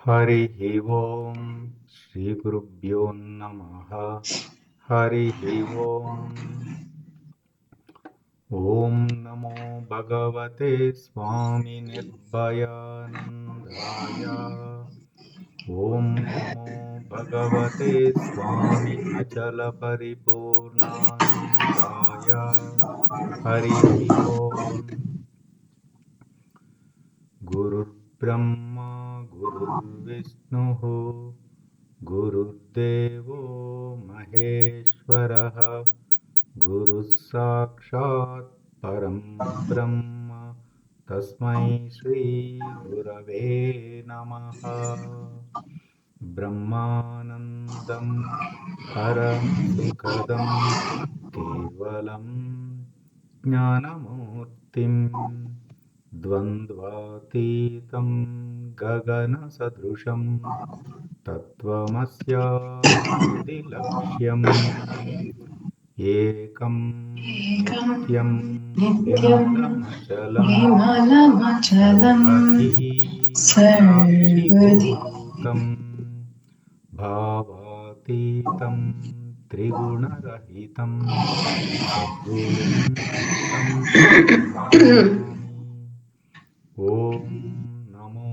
हरिः ओम् श्रीगुरुभ्यो नमः। हरिः ओम्। ॐ नमो भगवते स्वामी निर्भयानन्दाय। ॐ नमो भगवते स्वामी अचल परिपूर्णानन्दाय। हरिः ओम्। गुरुर्ब्रह्मा गुरुर्विष्णुः गुरुर्देवो महेश्वरः गुरुः साक्षात् परं ब्रह्म तस्मै श्रीगुरवे नमः। ब्रह्मानन्दं परमसुखदं केवलं ज्ञानमूर्तिं द्वन्द्वातीतं गगनसदृशं तत्त्वमस्यादिलक्ष्यम् एकं एकं नित्यं नित्यं निर्मलमचलं निर्मलमचलं सर्वधी सर्वदि साक्षिभूतं भावातीतं त्रिगुणरहितं सद्गुरुं तं प्रणमामि। ॐ नमो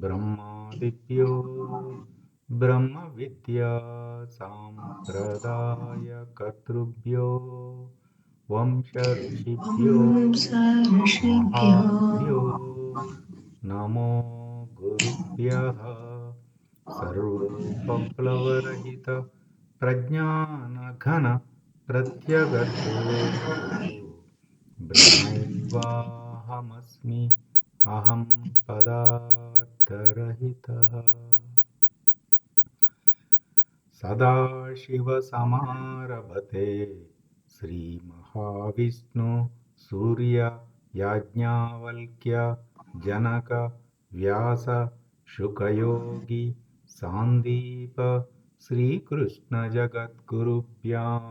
ब्रह्मादिभ्यो ब्रह्मविद्या साम्प्रदायकर्तृभ्यो वंशऋषिभ्यो ॐ सर्षिभ्यो महाभ्यो नमो गुरुभ्यः। सर्वोपप्लवरहित प्रज्ञानघन प्रत्यगर्तो ब्रह्मैवाहमस्मि अहं पदार्थरहितः। सदाशिवसमारभते श्रीमहाविष्णु सूर्य याज्ञावल्क्य जनक व्यास शुकयोगी सान्दीप श्रीकृष्णजगद्गुरुभ्यां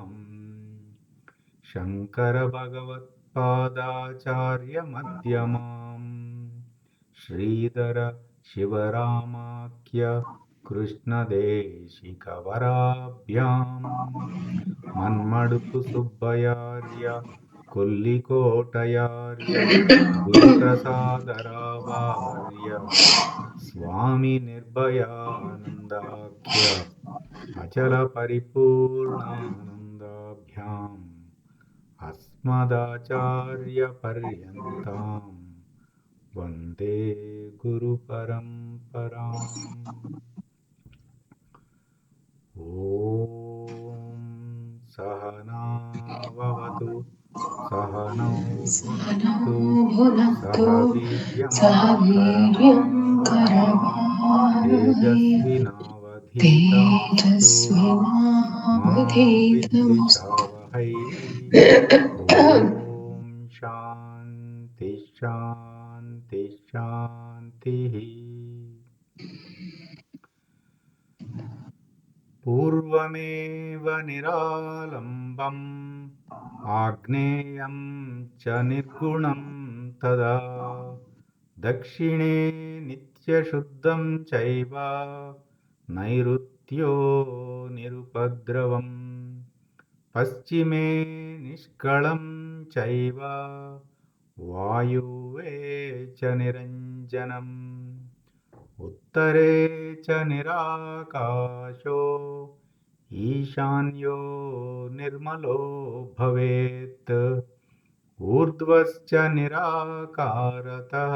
शङ्करभगवत्पादाचार्यमध्यमाम् श्रीधर शिवरामाख्य कृष्णदेशिकवराभ्याम् मन्मडुपु सुब्बयार्य कोल्लिकोटयार्य गुरुप्रसादरावार्य स्वामी निर्भयानन्दाख्य अचलपरिपूर्णानन्दाभ्याम् अस्मदाचार्यपर्यन्ताम् वन्दे गुरुपरम्पराम्। ॐ सहनाववतु सहनौ सहनौ भुनक्तु सह भुनक्तु वीर्यं सह वीर्यं करवावहै करवावहै तेजस्विनावधीतमस्तु मा तेजस्विनावधीतमस्तु विद्विषावहै। ॐ शान्ति शान्ति शान्तिः। पूर्वमेव निरालम्बम् आग्नेयं च निर्गुणं तदा दक्षिणे नित्यशुद्धं चैव नैऋत्यो निरुपद्रवम् पश्चिमे निष्कलं चैव वायुवे च निरञ्जनम् उत्तरे च निराकाशो ईशान्यो निर्मलो भवेत् ऊर्ध्वश्च निराकारतः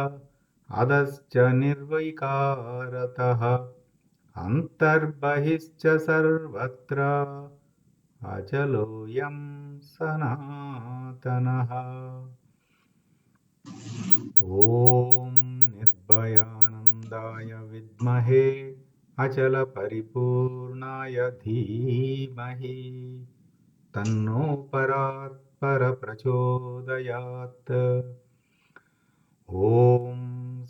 अधश्च निर्विकारतः अन्तर्बहिश्च सर्वत्र अचलोऽयं सनातनः। ॐ निर्भयानन्दाय विद्महे अचलपरिपूर्णाय धीमहि तन्नो परात्परप्रचोदयात्। ॐ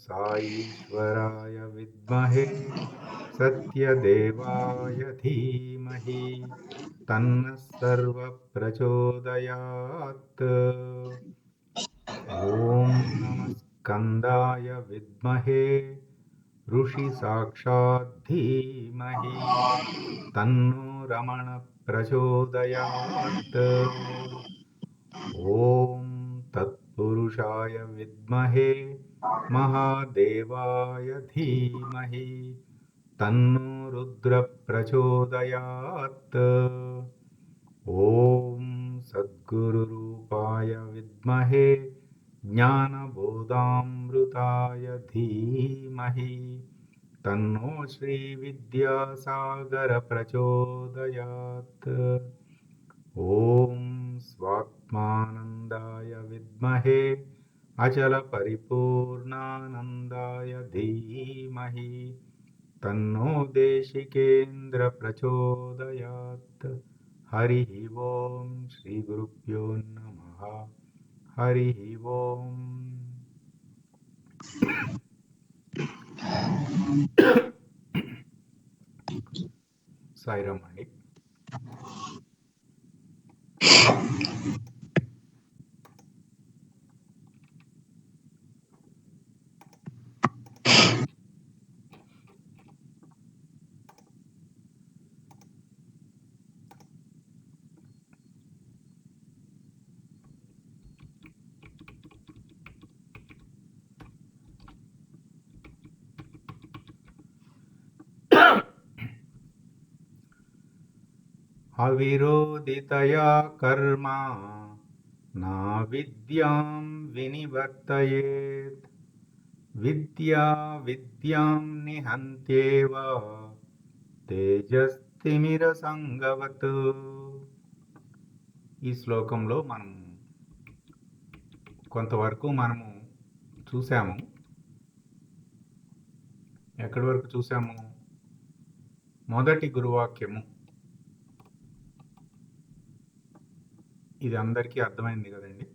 साईश्वराय विद्महे सत्यदेवाय धीमहि तन्नः सर्वप्रचोदयात्। ॐ नमः स्कन्दाय विद्महे ఋషి సాక్షాత్ ధీమహి తన్నో రమణ ప్రచోదయాత్. ఓం తత్పురుషాయ విద్మహే మహాదేవాయ ధీమహి తన్నో రుద్ర ప్రచోదయాత్. ఓం సద్గురురూపాయ విద్మహే జ్ఞానబోధామృతాయ ధీమహి తన్నో శ్రీ విద్యాసాగర ప్రచోదయాత్. ఓం స్వాత్మానందాయ విద్మహే అచల పరిపూర్ణానందాయ ధీమహి తన్నో దేశికేంద్ర ప్రచోదయాత్. హరి ఓం శ్రీ గురుభ్యో నమః. హరి ఓం. సాయిరామ్ అండి. అవిరోధితయా కర్మ నా విద్యాం వినివర్తయేత్. విద్యా విద్యాం నిహంత్యేవ తేజస్తిమిర సంగవత్. ఈ శ్లోకంలో మనం కొంతవరకు మనము చూసాము. ఎక్కడి వరకు చూసాము? మొదటి గురువాక్యము. ఇది అందరికీ అర్థమైంది కదండి.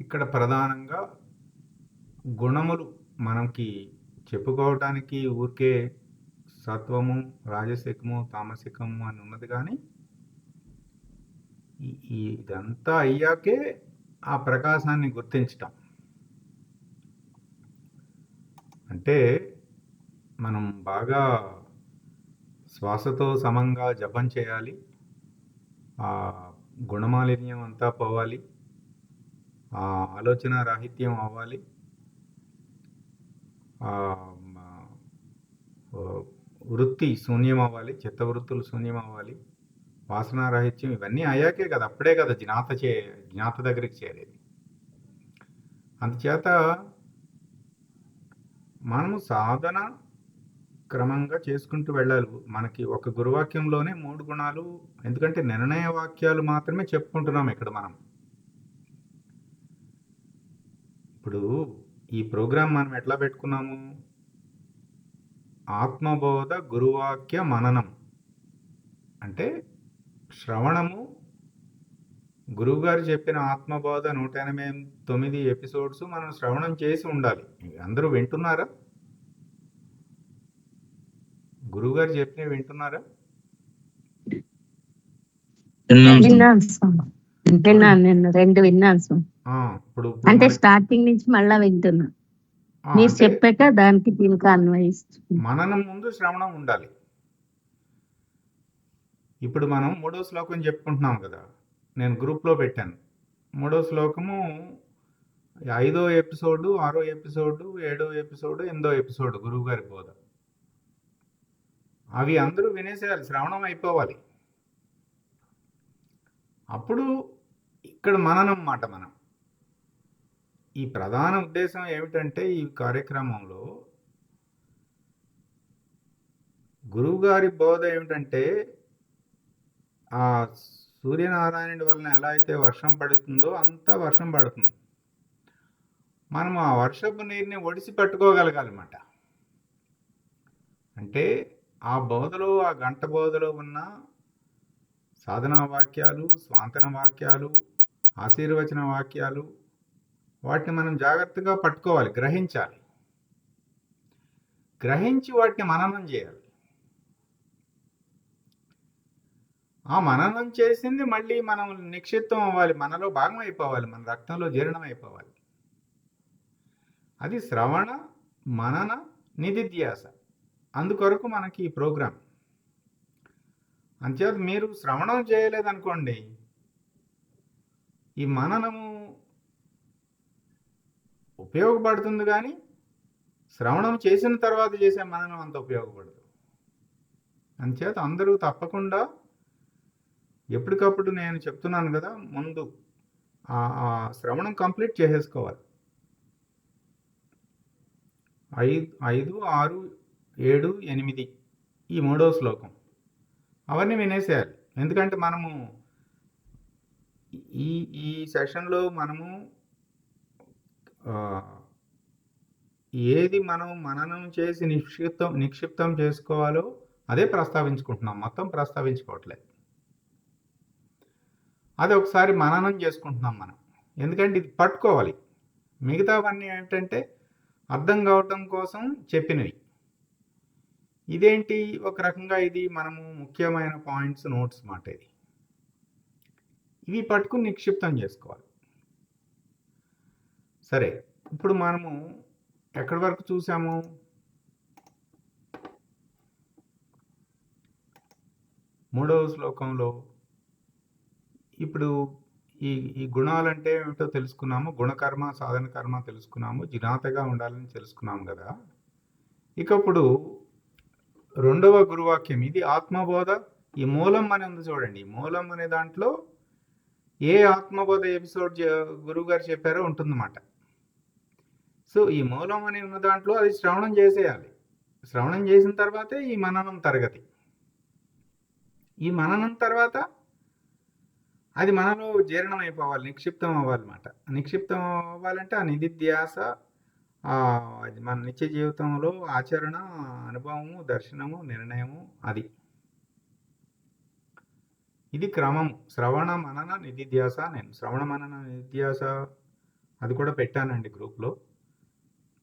ఇక్కడ ప్రధానంగా గుణములు మనకి చెప్పుకోవటానికి ఊరికే సత్వము, రాజసికము, తామసికము అని ఉన్నది. కానీ ఇదంతా అయ్యాకే ఆ ప్రకాశాన్ని గుర్తించటం. అంటే మనం బాగా శ్వాసతో సమంగా జపం చేయాలి. ఆ గుణమాలిన్యం అంతా పోవాలి. ఆ ఆలోచన రాహిత్యం అవ్వాలి. వృత్తి శూన్యం అవ్వాలి. చిత్తవృత్తులు శూన్యం అవ్వాలి. వాసనారాహిత్యం ఇవన్నీ అయ్యాకే కదా, అప్పుడే కదా జ్ఞాత దగ్గరికి చేరేది. అందుచేత మనము సాధన క్రమంగా చేసుకుంటూ వెళ్ళాలి. మనకి ఒక గురువాక్యంలోనే 3 గుణాలు. ఎందుకంటే నిర్ణయ వాక్యాలు మాత్రమే చెప్పుకుంటున్నాం ఇక్కడ మనం. ఇప్పుడు ఈ ప్రోగ్రాం మనం ఎట్లా పెట్టుకున్నాము? ఆత్మబోధ గురువాక్య మననం అంటే శ్రవణము. గురువుగారు చెప్పిన ఆత్మబోధ 189 ఎపిసోడ్స్ మనం శ్రవణం చేసి ఉండాలి. అందరూ వింటున్నారా? గురువుగారు చెప్పినవి వింటున్నారా? విన్నాను. నేను 2 విన్నాను. ఇప్పుడు అంటే స్టార్టింగ్ నుంచి మళ్ళా వింటున్నా. మీరు చెప్పాక దానికి దీనికి అన్వయిస్తుంది. మననం ముందు శ్రవణం ఉండాలి. ఇప్పుడు మనం 3వ శ్లోకం చెప్పుకుంటున్నాం కదా, నేను గ్రూప్లో పెట్టాను. 3వ శ్లోకము 5వ ఎపిసోడ్, 6వ ఎపిసోడ్, 7వ ఎపిసోడ్, 8వ ఎపిసోడ్ గురువుగారి బోధ. అవి అందరూ వినేసేయాలి, శ్రవణం అయిపోవాలి. అప్పుడు ఇక్కడ మననం మాట. మనం ఈ ప్రధాన ఉద్దేశం ఏమిటంటే ఈ కార్యక్రమంలో గురువుగారి బోధ ఏమిటంటే ఆ సూర్యనారాయణుడి వలన ఎలా అయితే వర్షం పడుతుందో అంత వర్షం పడుతుంది. మనం ఆ వర్షపు నీరుని ఒడిసి పట్టుకోగలగాలన్నమాట. అంటే ఆ బోధలో, ఆ గంట బోధలో ఉన్న సాధనా వాక్యాలు, స్వాంతన వాక్యాలు, ఆశీర్వచన వాక్యాలు, వాటిని మనం జాగ్రత్తగా పట్టుకోవాలి, గ్రహించాలి. గ్రహించి వాటిని మననం చేయాలి. ఆ మననం చేసింది మళ్ళీ మనం నిక్షిప్తం అవ్వాలి, మనలో భాగం అయిపోవాలి, మన రక్తంలో జీర్ణం అయిపోవాలి. అది శ్రవణ మనన నిధిధ్యాస. అందుకొరకు మనకి ఈ ప్రోగ్రాం. అంచేత మీరు శ్రవణం చేయలేదనుకోండి, ఈ మననము ఉపయోగపడుతుంది కానీ శ్రవణం చేసిన తర్వాత చేసే మననం అంత ఉపయోగపడదు. అంచేత అందరూ తప్పకుండా ఎప్పటికప్పుడు నేను చెప్తున్నాను కదా, ముందు ఆ శ్రవణం కంప్లీట్ చేసేసుకోవాలి. 5, 6, 7, 8 ఈ 3వ శ్లోకం అవన్నీ వినేసేయాలి. ఎందుకంటే మనము ఈ ఈ సెషన్లో మనము ఏది మనం మననం చేసి నిక్షిప్తం చేసుకోవాలో అదే ప్రస్తావించుకుంటున్నాం, మొత్తం ప్రస్తావించుకోవట్లేదు. అది ఒకసారి మననం చేసుకుంటున్నాం మనం, ఎందుకంటే ఇది పట్టుకోవాలి. మిగతావన్నీ ఏంటంటే అర్థం కావటం కోసం చెప్పినవి. ఇదేంటి ఒక రకంగా ఇది మనము ముఖ్యమైన పాయింట్స్, నోట్స్ మాట. ఇవి పట్టుకుని నిక్షిప్తం చేసుకోవాలి. సరే, ఇప్పుడు మనము ఎక్కడి వరకు చూసాము? మూడవ శ్లోకంలో ఇప్పుడు ఈ గుణాలంటే ఏమిటో తెలుసుకున్నాము, గుణకర్మ సాధన కర్మ తెలుసుకున్నాము, జినాతగా ఉండాలని తెలుసుకున్నాము కదా. ఇక ఇప్పుడు రెండవ గురువాక్యం, ఇది ఆత్మబోధ. ఈ మూలం అని ఉంది చూడండి. మూలం అనే దాంట్లో ఏ ఆత్మబోధ ఎపిసోడ్ గురువు గారు చెప్పారో ఉంటుందన్నమాట. సో ఈ మూలం అని ఉన్న దాంట్లో అది శ్రవణం చేసేయాలి. శ్రవణం చేసిన తర్వాతే ఈ మననం తరగతి. ఈ మననం తర్వాత అది మనలో జీర్ణం అయిపోవాలి, నిక్షిప్తం అవ్వాలన్నమాట. నిక్షిప్తం అవ్వాలంటే ఆ నిధిధ్యాస, అది మన నిత్య జీవితంలో ఆచరణ, అనుభవము, దర్శనము, నిర్ణయము, అది ఇది క్రమము. శ్రవణ మనన నిధిధ్యాస. నేను శ్రవణ మనన నిధిధ్యాస అది కూడా పెట్టానండి గ్రూప్లో.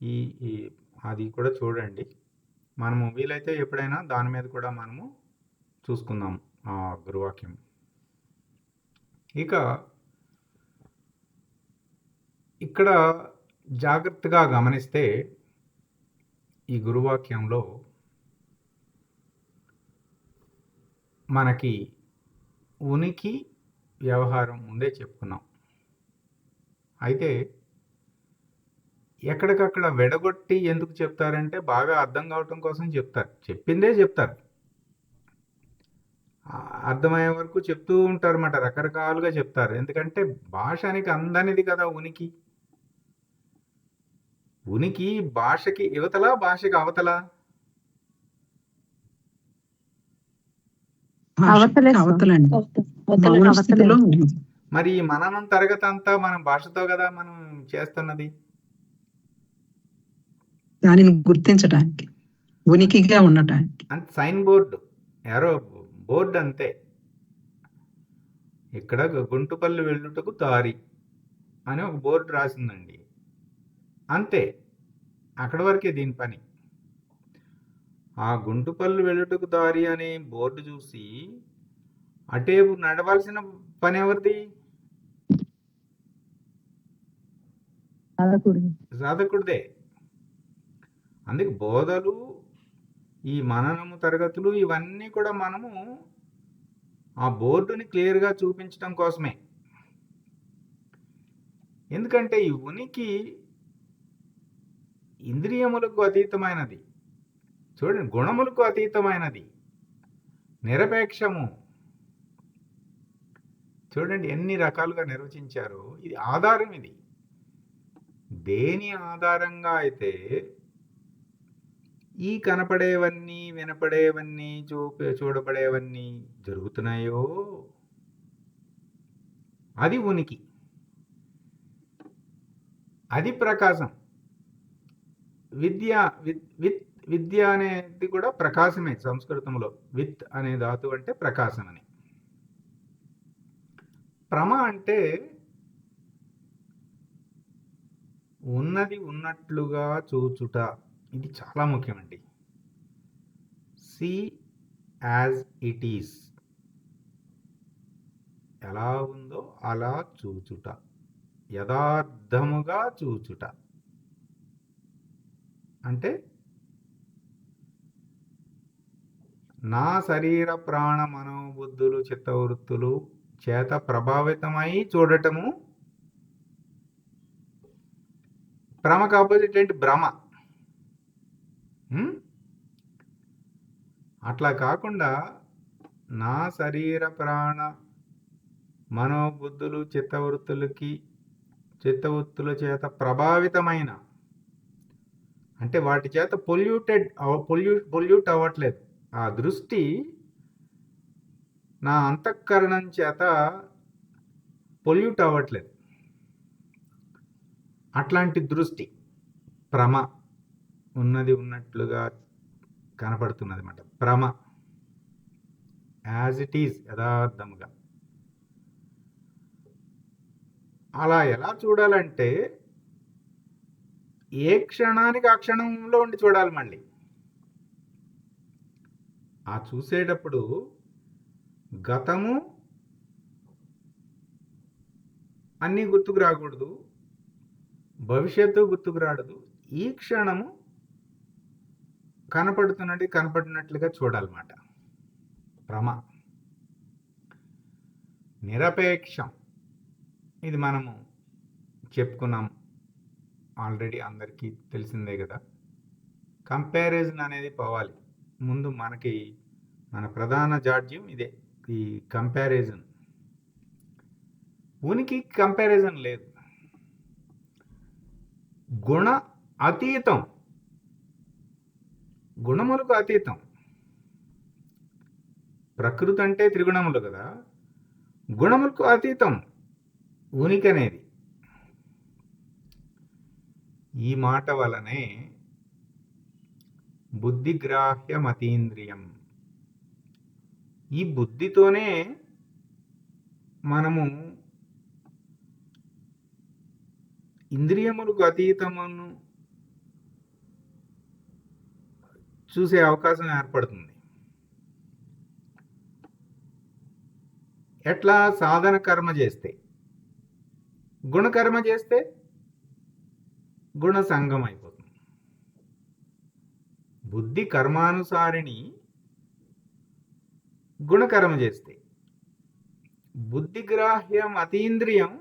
ఈ అది కూడా చూడండి. మనము వీలైతే ఎప్పుడైనా దాని మీద కూడా మనము చూసుకుందాం ఆ గురువాక్యం. ఇక ఇక్కడ జాగ్రత్తగా గమనిస్తే ఈ గురువాక్యంలో మనకి ఉనికి, వ్యవహారం ముందే చెప్పుకున్నాం. అయితే ఎక్కడికక్కడ వెడగొట్టి ఎందుకు చెప్తారంటే బాగా అర్థం కావటం కోసం చెప్తారు. చెప్పిందే చెప్తారు, అర్థమయ్యే వరకు చెప్తూ ఉంటారన్నమాట. రకరకాలుగా చెప్తారు. ఎందుకంటే భాషానికి అందనిది కదా ఉనికి. ఉనికి భాషకి యువతల, భాషకి అవతల. మరి ఈ మననం తరగతి అంతా మనం భాషతో కదా మనం చేస్తున్నది. దానిని గుర్తించడానికి, ఉనికిగా ఉండటానికి. అంత సైన్ బోర్డు, ఎవరో బోర్డు అంతే. ఇక్కడ గుంటుపల్లి వెళ్ళుటకు దారి అని ఒక బోర్డు రాసిందండి, అంతే. అక్కడ వరకే దీని పని. ఆ గుంటుపల్లి వెళ్ళుటకు దారి అనే బోర్డు చూసి అటేపు నడవాల్సిన పని ఎవరిది? సాధకుడిదే. అందుకే బోధలు, ఈ మననము తరగతులు ఇవన్నీ కూడా మనము ఆ బోర్డుని క్లియర్గా చూపించడం కోసమే. ఎందుకంటే ఈ ఉనికి ఇంద్రియములకు అతీతమైనది. చూడండి, గుణములకు అతీతమైనది, నిరపేక్షము. చూడండి ఎన్ని రకాలుగా నిర్వచించారో. ఇది ఆధారం. ఇది దేని ఆధారంగా అయితే ఈ కనపడేవన్నీ, వినపడేవన్నీ, చూడబడేవన్నీ జరుగుతున్నాయో అది ఉనికి, అది ప్రకాశం. విద్య అనేది కూడా ప్రకాశమే. సంస్కృతంలో విత్ అనే ధాతు అంటే ప్రకాశం అని. ప్రమ అంటే ఉన్నది ఉన్నట్లుగా చూచుట. ఇది చాలా ముఖ్యమండి. సీ యాజ్ ఇట్ ఈస్, ఎలా ఉందో అలా చూచుట, యథార్థముగా చూచుట. అంటే నా శరీర ప్రాణ మనోబుద్ధులు చిత్తవృత్తులు చేత ప్రభావితమై చూడటము భ్రమకు ఆపోజిట్ ఏంటి? భ్రమ. అట్లా కాకుండా నా శరీర ప్రాణ మనోబుద్ధులు చిత్తవృత్తుల చేత ప్రభావితమైన, అంటే వాటి చేత పొల్యూట్ అవ్వట్లేదు. ఆ దృష్టి నా అంతఃకరణం చేత పొల్యూట్ అవ్వట్లేదు. అట్లాంటి దృష్టి భ్రమ, ఉన్నది ఉన్నట్లుగా కనపడుతున్నది అన్నమాట. భ్రమ, యాజ్ ఇట్ ఈజ్, యథార్థముగా. అలా ఎలా చూడాలంటే ఏ క్షణానికి ఆ క్షణంలో ఉండి చూడాలి. మళ్ళీ ఆ చూసేటప్పుడు గతము అన్నీ గుర్తుకు రాకూడదు, భవిష్యత్తు గుర్తుకు రాడదు. ఈ క్షణము కనపడినట్లుగా చూడాలన్నమాట. భ్రమ. నిరపేక్షం, ఇది మనము చెప్పుకున్నాం ఆల్రెడీ, అందరికీ తెలిసిందే కదా. కంపారిజన్ అనేది పోవాలి. ముందు మనకి మన ప్రధాన జాడ్యం ఇదే, ఈ కంపారిజన్. ఉనికి కంపారిజన్ లేదు. గుణ అతీతం, గుణములకు అతీతం. ప్రకృతి అంటే త్రిగుణములు కదా, గుణములకు అతీతం ఉనికి అనేది. ఈ మాట వలనే బుద్ధిగ్రాహ్యమతీంద్రియం, ఈ బుద్ధితోనే మనము ఇంద్రియములకు అతీతమును చూసే అవకాశం ఏర్పడుతుంది. ఎట్లా? సాధన కర్మ చేస్తే, గుణకర్మ చేస్తే గుణ సంగం అయిపోతుంది. బుద్ధి కర్మానుసారిణి గుణకర్మ చేస్తే, బుద్ధిగ్రాహ్యం అతీంద్రియం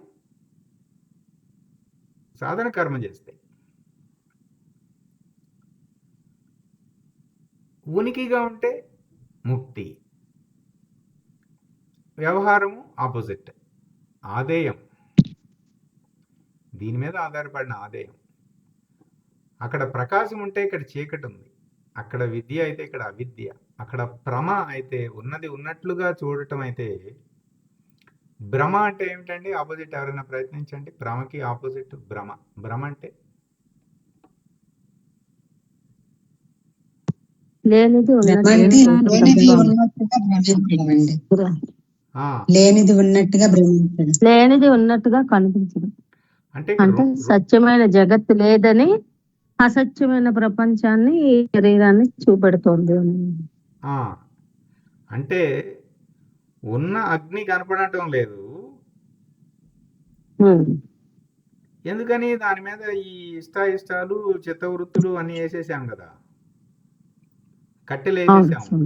సాధన కర్మ చేస్తే. ఉనికిగా ఉంటే ముక్తి, వ్యవహారము ఆపోజిట్, ఆదేయం. దీని మీద ఆధారపడిన ఆదేయం. అక్కడ ప్రకాశం ఉంటే ఇక్కడ చీకటి ఉంది, అక్కడ విద్య అయితే ఇక్కడ అవిద్య, అక్కడ భ్రమ అయితే ఉన్నది ఉన్నట్లుగా చూడటం అయితే. భ్రమ అంటే ఏమిటండి? ఆపోజిట్ ఎవరైనా ప్రయత్నించండి. భ్రమకి ఆపోజిట్ భ్రమ. భ్రమ అంటే లేనిది ఉన్నట్టుగా కనిపించడం. అంటే సత్యమైన జగత్తు లేదని అసత్యమైన ప్రపంచాన్ని, శరీరాన్ని చూపెడుతోంది. అంటే ఉన్న అగ్ని కనపడటం లేదు. ఎందుకని? దాని మీద ఈ ఇష్టాలు చిత్తవృత్తులు అన్ని వేసేసాం కదా, కట్టెలు వేసేసాము.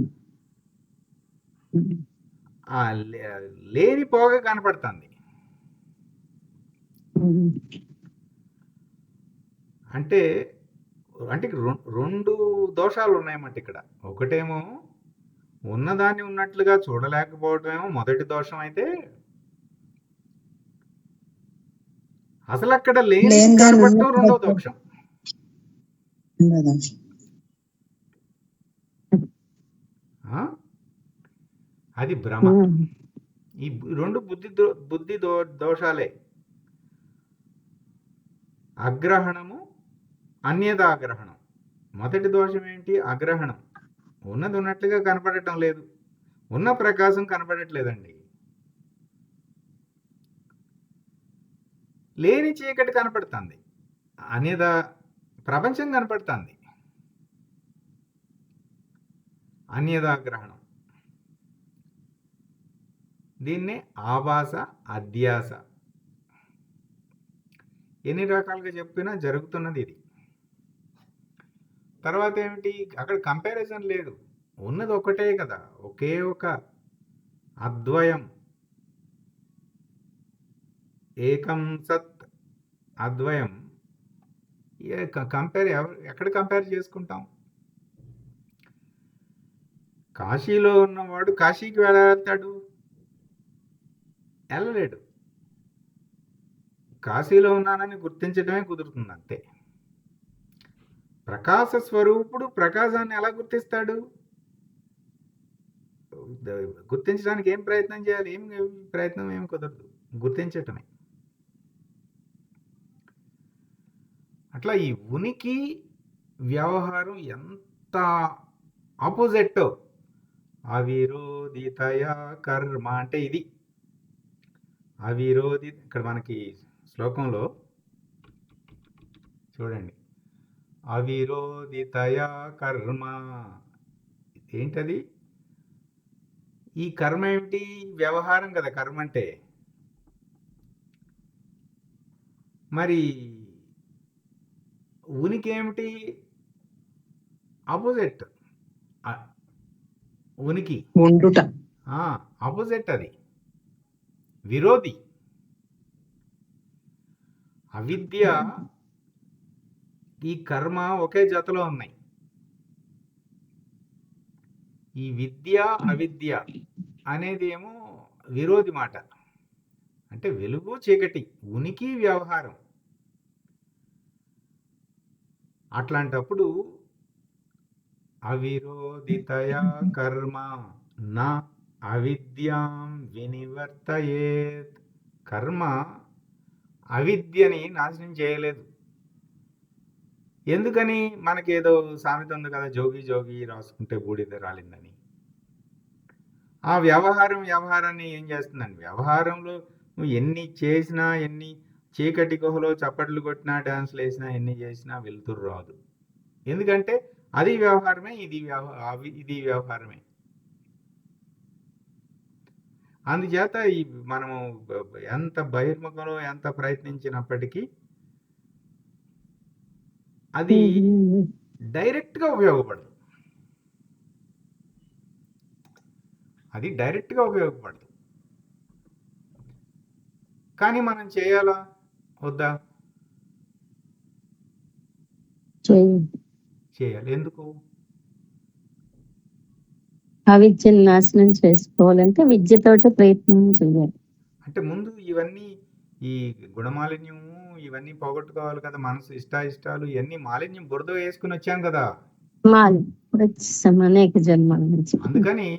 లేని పోగ కనపడుతుంది. అంటే రెండు దోషాలు ఉన్నాయన్నమాట ఇక్కడ. ఒకటేమో ఉన్నదాన్ని ఉన్నట్లుగా చూడలేకపోవటమేమో మొదటి దోషం అయితే, అసలు అక్కడ లేని కనపడటం రెండో దోషం. అది భ్రమ. ఈ రెండు బుద్ధి దోషాలే. అగ్రహణము, అన్యదాగ్రహణం. మొదటి దోషం ఏంటి? అగ్రహణం. ఉన్నది ఉన్నట్లుగా కనపడటం లేదు, ఉన్న ప్రకాశం కనపడట్లేదండి. లేని చీకటి కనపడుతుంది, అన్యద ప్రపంచం కనపడుతుంది. అన్యదాగ్రహణం. దీన్నే ఆభాస, అధ్యాస. ఎన్ని రకాలుగా చెప్పినా జరుగుతున్నది ఇది. తర్వాత ఏమిటి, అక్కడ కంపారిజన్ లేదు, ఉన్నది ఒకటే కదా, ఒకే ఒక అద్వయం, ఏకం సత్ అద్వయం. ఎక్కడ కంపేర్ చేసుకుంటాం? కాశీలో ఉన్నవాడు కాశీకి వెళ్తాడు, వెళ్ళలేడు. కాశీలో ఉన్నానని గుర్తించడమే కుదురుతుంది అంతే. ప్రకాశ స్వరూపుడు ప్రకాశాన్ని ఎలా గుర్తిస్తాడు? గుర్తించడానికి ఏం ప్రయత్నం చేయాలి? ఏం కుదరదు, గుర్తించటమే. అట్లా ఈ ఉనికి వ్యవహారం ఎంత ఆపోజిట్. అవిరోధితయా కర్మ అంటే ఇది అవిరోధి. ఇక్కడ మనకి శ్లోకంలో చూడండి, అవిరోధితయా కర్మ. ఏంటది? ఈ కర్మ ఏమిటి? వ్యవహారం కదా కర్మ అంటే. మరి ఉనికి ఏమిటి? ఆపోజిట్. ఉనికి ఉండుట. ఆపోజిట్, అది విరోధి. అవిద్య ఈ కర్మ ఒకే జతలో ఉన్నాయి. ఈ విద్య అవిద్య అనేది ఏమో విరోధి మాట. అంటే వెలుగు చీకటి, ఉనికి వ్యవహారం. అట్లాంటప్పుడు అవిరోధితయా కర్మ నా అవిద్యాం వినివర్తయేత్. కర్మ అవిద్యని నాశనం చేయలేదు. ఎందుకని? మనకేదో సామెత ఉంది కదా, జోగి జోగి రాసుకుంటే బూడిద రాలిందని. ఆ వ్యవహారాన్ని ఏం చేస్తుందండి? వ్యవహారంలో నువ్వు ఎన్ని చేసినా, ఎన్ని చీకటి గుహలో చప్పట్లు కొట్టినా, డాన్స్లు వేసినా, ఎన్ని చేసినా వెలుతురు రాదు. ఎందుకంటే అది వ్యవహారమే, ఇది వ్యవహారమే. అందుచేత ఈ మనము ఎంత బహిర్ముఖంలో ఎంత ప్రయత్నించినప్పటికీ అది డైరెక్ట్గా ఉపయోగపడదు. కానీ మనం చేయాలా వద్దా? చేయాలి. ఎందుకు? అవిద్యను నాశనం చేసుకోవాలంటే విద్యతోటి ప్రయత్నం చేయాలి. అంటే ముందు ఇవన్నీ, ఈ గుణమాలిన్యము ఇవన్నీ పోగొట్టుకోవాలి కదా. మనసు ఇష్టాలు ఇవన్నీ మాలిన్యం బురద వేసుకుని వచ్చాను కదా, అనేక జన్మల నుంచి. అందుకని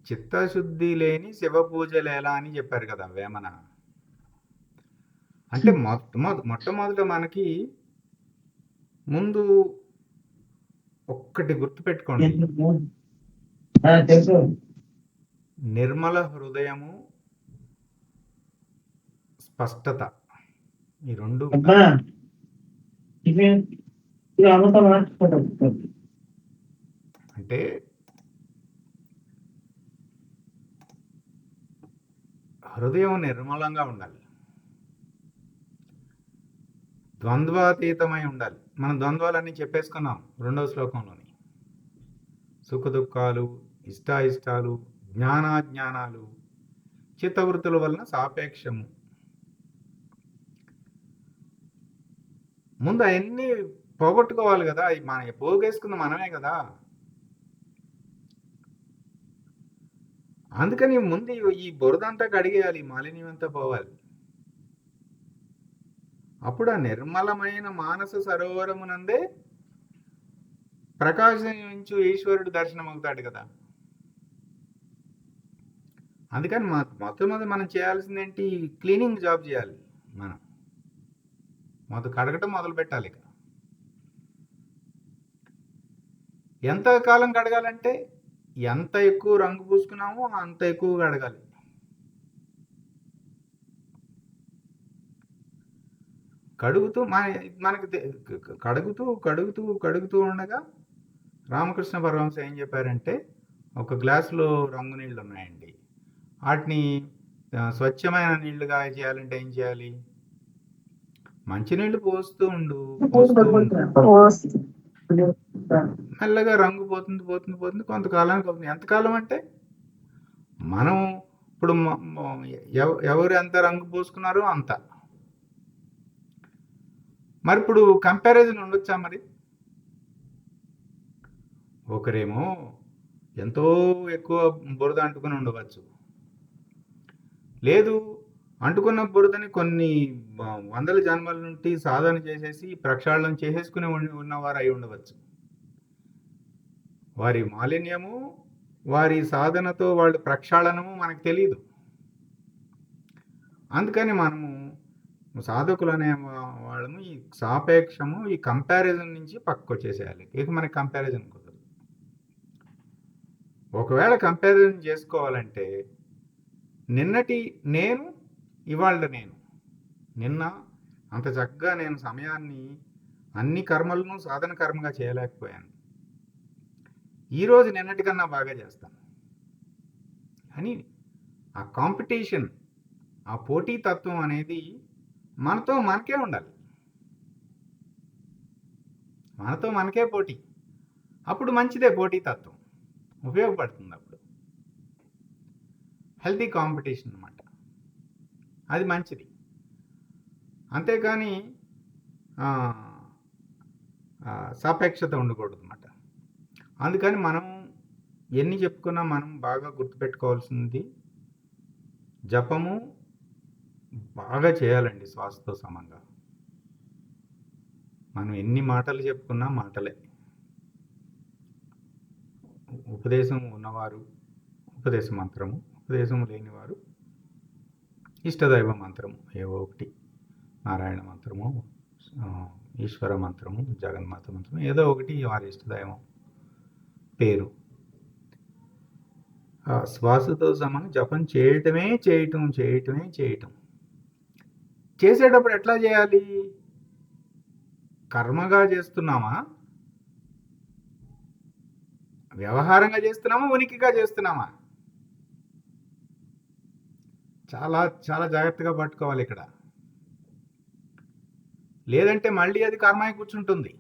చిత్తశుద్ధి లేని శివ పూజలేలా అని చెప్పారు కదా వేమన. అంటే మొట్టమొదట మనకి ముందు ఒక్కటి గుర్తుపెట్టుకోండి, నిర్మల హృదయము, స్పష్టత, ఈ రెండు. అంటే హృదయం నిర్మలంగా ఉండాలి, ద్వంద్వాతీతమై ఉండాలి. మనం ద్వంద్వాలన్నీ చెప్పేసుకున్నాం 2వ శ్లోకంలోని. సుఖ దుఃఖాలు, ఇష్టాయిష్టాలు, జ్ఞానాజ్ఞానాలు చిత్తవృత్తుల వలన సాపేక్షము. ముందు అవన్నీ పోగొట్టుకోవాలి కదా. మనం పోగేసుకుంది మనమే కదా. అందుకని ముందు ఈ బురదంతా కడిగేయాలి, మాలిన్యం అంతా పోవాలి. అప్పుడు ఆ నిర్మలమైన మానస సరోవరమునందే ప్రకాశించు ఈశ్వరుడు దర్శనం అవుతాడు కదా. అందుకని మొట్టమొదటి మనం చేయాల్సింది ఏంటి? క్లీనింగ్ జాబ్ చేయాలి. మనం కడగటం మొదలు పెట్టాలి. ఇక ఎంత కాలం కడగాలంటే ఎంత ఎక్కువ రంగు పూసుకున్నామో అంత ఎక్కువ కడగాలి. కడుగుతూ మనకి కడుగుతూ ఉండగా రామకృష్ణ పరమహంస ఏం చెప్పారంటే, ఒక గ్లాసులో రంగు నీళ్ళు ఉన్నాయండి, వాటిని స్వచ్ఛమైన నీళ్లుగా చేయాలంటే ఏం చేయాలి? మంచినీళ్ళు పోస్తూ ఉండు. మెల్లగా రంగు పోతుంది పోతుంది పోతుంది, కొంతకాలానికి అవుతుంది. ఎంతకాలం అంటే మనం ఇప్పుడు ఎవరు ఎంత రంగు పోసుకున్నారో అంత. మరి ఇప్పుడు కంపారిజన్ ఉండొచ్చా? మరి ఒకరేమో ఎంతో ఎక్కువ బురద అంటుకుని ఉండవచ్చు, లేదు అంటుకున్న బురదని కొన్ని వందల జన్మల నుండి సాధన చేసేసి ప్రక్షాళన చేసేసుకుని ఉన్నవారు అయి ఉండవచ్చు. వారి మాలిన్యము, వారి సాధనతో వాళ్ళ ప్రక్షాళనము మనకు తెలియదు. అందుకని మనము సాధకులు అనే వాళ్ళము ఈ సాపేక్షము, ఈ కంపారిజన్ నుంచి పక్కకు వచ్చేసేయాలి. ఇక మనకి కంపారిజన్ కుదరదు. ఒకవేళ కంపారిజన్ చేసుకోవాలంటే నిన్నటి నేను, ఇవాళ నేను. నిన్న అంత చక్కగా నేను సమయాన్ని అన్ని కర్మలను సాధన కర్మగా చేయలేకపోయాను, ఈరోజు నిన్నటి కన్నా బాగా చేస్తాను అని ఆ కాంపిటీషన్, ఆ పోటీ తత్వం అనేది మనతో మనకే ఉండాలి. మనతో మనకే పోటీ. అప్పుడు మంచిదే, పోటీ తత్వం ఉపయోగపడుతుంది. అప్పుడు హెల్తీ కాంపిటీషన్ అన్నమాట, అది మంచిది. అంతేకాని సాపేక్షత ఉండకూడదు అన్నమాట. అందుకని మనం ఎన్ని చెప్పుకున్నా మనం బాగా గుర్తుపెట్టుకోవాల్సింది, జపము బాగా చేయాలండి శ్వాసతో సమంగా. మనం ఎన్ని మాటలు చెప్పుకున్నా మాటలే. ఉపదేశం ఉన్నవారు ఉపదేశ మంత్రము, ఉపదేశం లేనివారు ఇష్టదైవ మంత్రము, ఏవో ఒకటి, నారాయణ మంత్రము, ఈశ్వర మంత్రము, జగన్మాత మంత్రము, ఏదో ఒకటి వారి ఇష్టదైవం పేరు. శ్వాసతో సమానం జపం చేయటమే చేయటం చేయటమే చేయటం. చేసేటప్పుడు ఎట్లా చేయాలి? కర్మగా చేస్తున్నామా, వ్యవహారంగా చేస్తున్నామా, ఉనికిగా చేస్తున్నామా? చాలా చాలా జాగ్రత్తగా పట్టుకోవాలి ఇక్కడ. లేదంటే మళ్ళీ అది కర్మై కూర్చుంటుంది.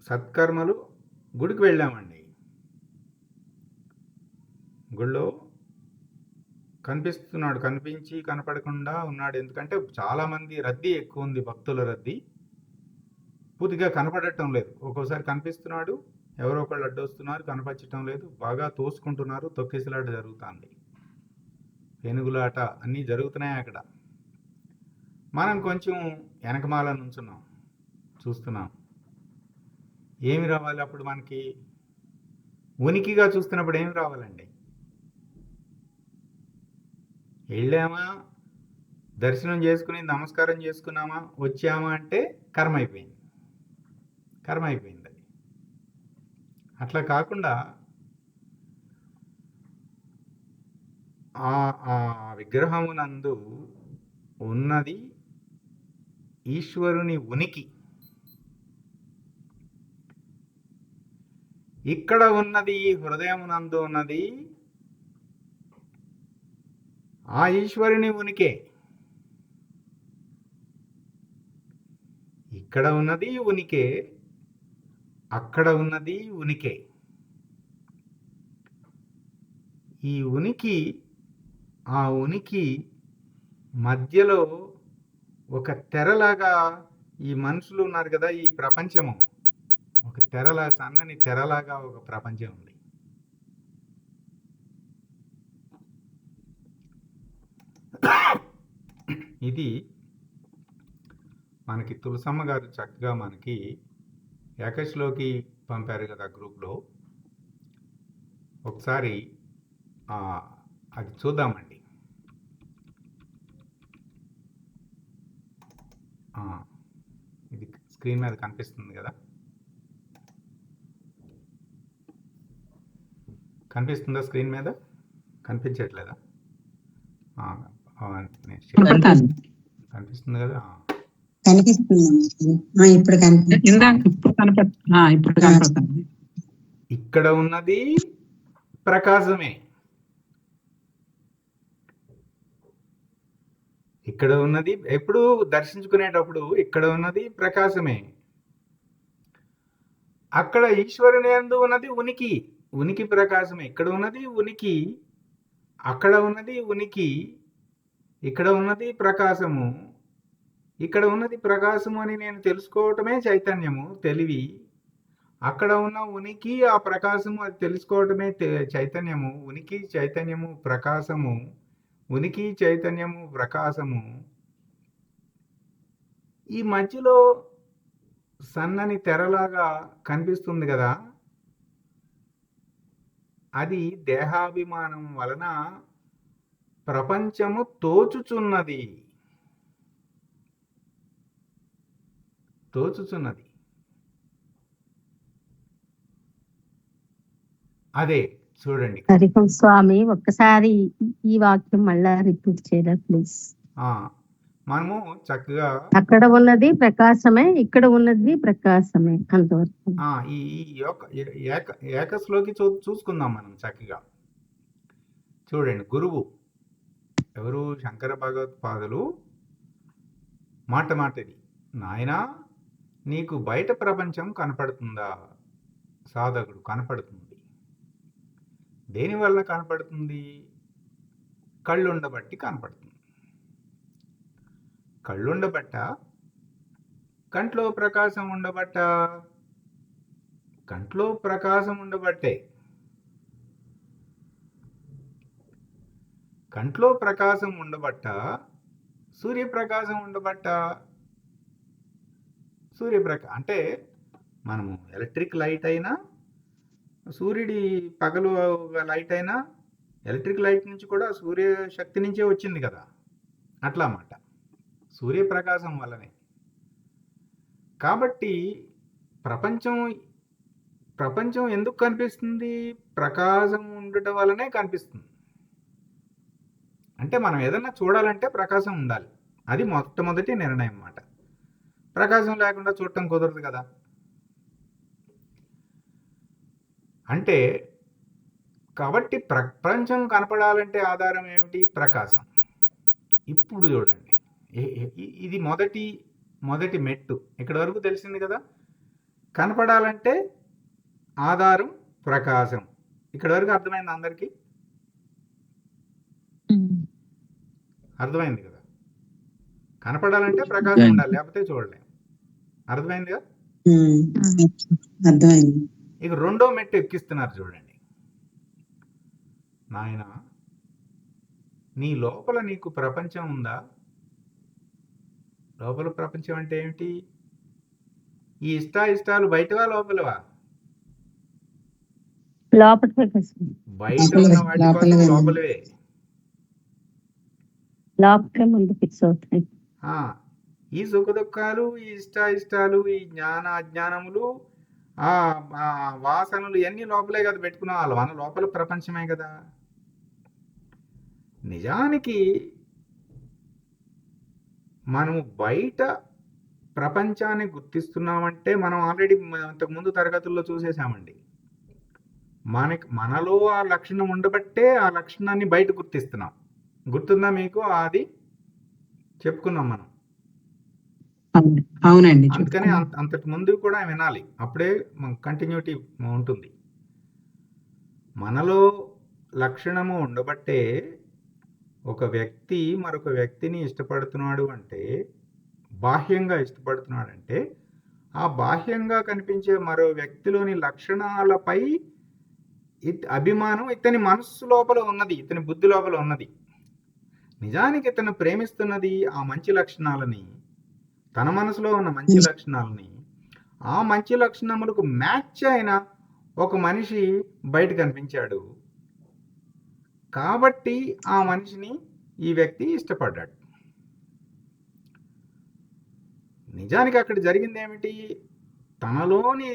సత్కర్మలు, గుడికి వెళ్ళామండి, గుళ్ళో కనిపిస్తున్నాడు, కనిపించి కనపడకుండా ఉన్నాడు. ఎందుకంటే చాలామంది రద్దీ ఎక్కువ ఉంది, భక్తుల రద్దీ, పూర్తిగా కనపడటం లేదు. ఒక్కోసారి కనిపిస్తున్నాడు, ఎవరో ఒకళ్ళు అడ్డొస్తున్నారు, కనపడటం లేదు, బాగా తోసుకుంటున్నారు, తొక్కిసలాట జరుగుతుంది, ఏనుగులాట అన్నీ జరుగుతున్నాయి అక్కడ. మనం కొంచెం వెనకమాల నుంచున్నాం, చూస్తున్నాం. ఏమి రావాలి అప్పుడు మనకి? ఉనికిగా చూస్తున్నప్పుడు ఏమి రావాలండి? వెళ్ళామా, దర్శనం చేసుకుని నమస్కారం చేసుకున్నామా, వచ్చామా అంటే కర్మ అయిపోయింది, కర్మ అయిపోయింది. అది అట్లా కాకుండా ఆ విగ్రహమునందు ఉన్నది ఈశ్వరుని ఉనికి, ఇక్కడ ఉన్నది హృదయమునందు ఉన్నది ఆ ఈశ్వరుని ఉనికే. ఇక్కడ ఉన్నది ఉనికే, అక్కడ ఉన్నది ఉనికే. ఈ ఉనికి, ఆ ఉనికి మధ్యలో ఒక తెరలాగా ఈ మనుషులు ఉన్నారు కదా, ఈ ప్రపంచము ఒక తెరలా, సన్నని తెరలాగా ఒక ప్రపంచం ఉంది. ఇది మనకి తులసమ్మ గారు చక్కగా మనకి ఏకశ్లోకి పంపారు కదా గ్రూప్లో. ఒకసారి అది చూద్దామండి. ఇది స్క్రీన్ మీద కనిపిస్తుంది కదా, కనిపిస్తుందా? స్క్రీన్ మీద కనిపించట్లేదా? కనిపిస్తుంది కదా, ఇక్కడ ఉన్నది ప్రకాశమే, ఇక్కడ ఉన్నది ఎప్పుడు దర్శించుకునేటప్పుడు ఇక్కడ ఉన్నది ప్రకాశమే. అక్కడ ఈశ్వరుని యందు ఉన్నది ఉనికి, ఉనికి ప్రకాశమే. ఇక్కడ ఉన్నది ఉనికి, అక్కడ ఉన్నది ఉనికి, ఇక్కడ ఉన్నది ప్రకాశము. ఇక్కడ ఉన్నది ప్రకాశము అని నేను తెలుసుకోవటమే చైతన్యము, తెలివి. అక్కడ ఉన్న ఉనికి, ఆ ప్రకాశము, అది తెలుసుకోవటమే చైతన్యము. ఉనికి, చైతన్యము, ప్రకాశము. ఉనికి, చైతన్యము, ప్రకాశము. ఈ మధ్యలో సన్నని తెరలాగా కనిపిస్తుంది కదా, అది దేహాభిమానం వలన ప్రపంచము తోచుచున్నది. అదే చూడండి. హరిహం స్వామి, ఒక్కసారి ఈ వాక్యం మళ్ళా రిపీట్ చేయరా ప్లీజ్. మనము చక్కగా అక్కడ ఉన్నది ప్రకాశమే, ఇక్కడ ఉన్నది ప్రకాశమే, అంతవరకు. ఈ ఏకశ్లోకి చూసుకుందాం మనం చక్కగా. చూడండి, గురువు ఎవరు? శంకర భగవత్పాదులు మాటది, నాయనా నీకు బయట ప్రపంచం కనపడుతుందా? సాధకుడు, కనపడుతుంది. దేనివల్ల కనపడుతుంది? కళ్ళుండబట్టి కనపడుతుంది. కళ్ళుండబట్ట, కంట్లో ప్రకాశం ఉండబట్ట, కంట్లో ప్రకాశం ఉండబట్టే. కంట్లో ప్రకాశం ఉండబట్ట, సూర్యప్రకాశం ఉండబట్ట. అంటే మనము ఎలక్ట్రిక్ లైట్ అయినా, సూర్యుడి పగలు లైట్ అయినా, ఎలక్ట్రిక్ లైట్ నుంచి కూడా సూర్య శక్తి నుంచే వచ్చింది కదా, అట్లా అన్నమాట. సూర్యప్రకాశం వల్లనే. కాబట్టి ప్రపంచం ఎందుకు కనిపిస్తుంది? ప్రకాశం ఉండటం వల్లనే కనిపిస్తుంది. అంటే మనం ఏదన్నా చూడాలంటే ప్రకాశం ఉండాలి. అది మొట్టమొదటి నిర్ణయం అన్నమాట. ప్రకాశం లేకుండా చూడటం కుదరదు కదా. అంటే కాబట్టి ప్రపంచం కనపడాలంటే ఆధారం ఏమిటి? ప్రకాశం. ఇప్పుడు చూడండి, ఇది మొదటి మెట్టు. ఇక్కడ వరకు తెలిసింది కదా. కనపడాలంటే ఆధారం ప్రకాశం. ఇక్కడ వరకు అర్థమైంది అందరికీ? అర్థమైంది కదా. కనపడాలంటే ప్రకాశం ఉండాలి, లేకపోతే చూడలేం. అర్థమైంది కదా. అర్థమైంది. ఇక రెండో మెట్టు ఎక్కిస్తున్నారు చూడండి. నాయనా, నీ లోపల నీకు ప్రపంచం ఉందా? లోపల ప్రపంచం అంటే ఏమిటి? ఈ ఇష్టాలు బయటవా లోపలవా? బయట ఉన్న వాటి కోసం లోపలవే. లోపలే ముందు ఫిక్స్ అవుతాయి. ఈ సుఖ దుఃఖాలు, ఈ ఇష్టాలు, ఈ జ్ఞాన అజ్ఞానములు, ఆ వాసనలు ఇవన్నీ లోపలే కదా పెట్టుకున్న వాళ్ళు. మన లోపల ప్రపంచమే కదా. నిజానికి మనము బయట ప్రపంచాన్ని గుర్తిస్తున్నామంటే మనం ఆల్రెడీ ఇంతకుముందు తరగతుల్లో చూసేసామండి. మనలో ఆ లక్షణం ఉండబట్టే ఆ లక్షణాన్ని బయట గుర్తిస్తున్నాం. గుర్తుందా మీకు? అది చెప్పుకున్నాం మనం. అవునండి. అందుకని అంతకు ముందు కూడా వినాలి, అప్పుడే కంటిన్యూటీ ఉంటుంది. మనలో లక్షణము ఉండబట్టే ఒక వ్యక్తి మరొక వ్యక్తిని ఇష్టపడుతున్నాడు అంటే, బాహ్యంగా ఇష్టపడుతున్నాడంటే, ఆ బాహ్యంగా కనిపించే మరో వ్యక్తిలోని లక్షణాలపై అభిమానం ఇతని మనస్సు లోపల ఉన్నది, ఇతని బుద్ధి లోపల ఉన్నది. నిజానికి ఇతను ప్రేమిస్తున్నది ఆ మంచి లక్షణాలని, తన మనసులో ఉన్న మంచి లక్షణాలని. ఆ మంచి లక్షణములకు మ్యాచ్ అయిన ఒక మనిషి బయట కనిపించాడు కాబట్టి ఆ మనిషిని ఈ వ్యక్తి ఇష్టపడ్డాడు. నిజానికి అక్కడ జరిగింది ఏమిటి? తనలోని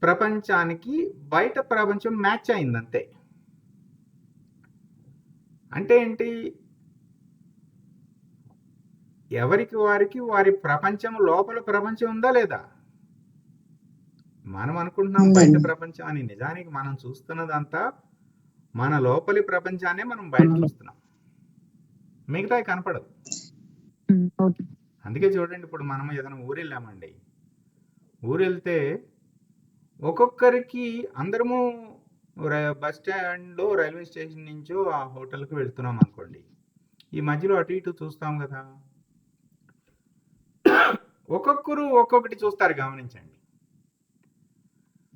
ప్రపంచానికి బయట ప్రపంచం మ్యాచ్ అయిందంతే. అంటే ఏంటి? ఎవరికి వారికి వారి ప్రపంచం లోపల ప్రపంచం ఉందా లేదా? మనం అనుకుంటున్నాం బయట ప్రపంచం అని. నిజానికి మనం చూస్తున్నదంతా మన లోపలి ప్రపంచాన్ని మనం బయట చూస్తున్నాం. మిగతా కనపడదు. అవును. అందుకే చూడండి, ఇప్పుడు మనం ఏదైనా ఊరు వెళ్ళామండి, ఊరు వెళ్తే ఒక్కొక్కరికి అందరము బస్ స్టాండ్లో రైల్వే స్టేషన్ నుంచో ఆ హోటల్కి వెళ్తున్నాం అనుకోండి, ఈ మధ్యలో అటు ఇటు చూస్తాం కదా, ఒక్కొక్కరు ఒక్కొక్కటి చూస్తారు, గమనించండి.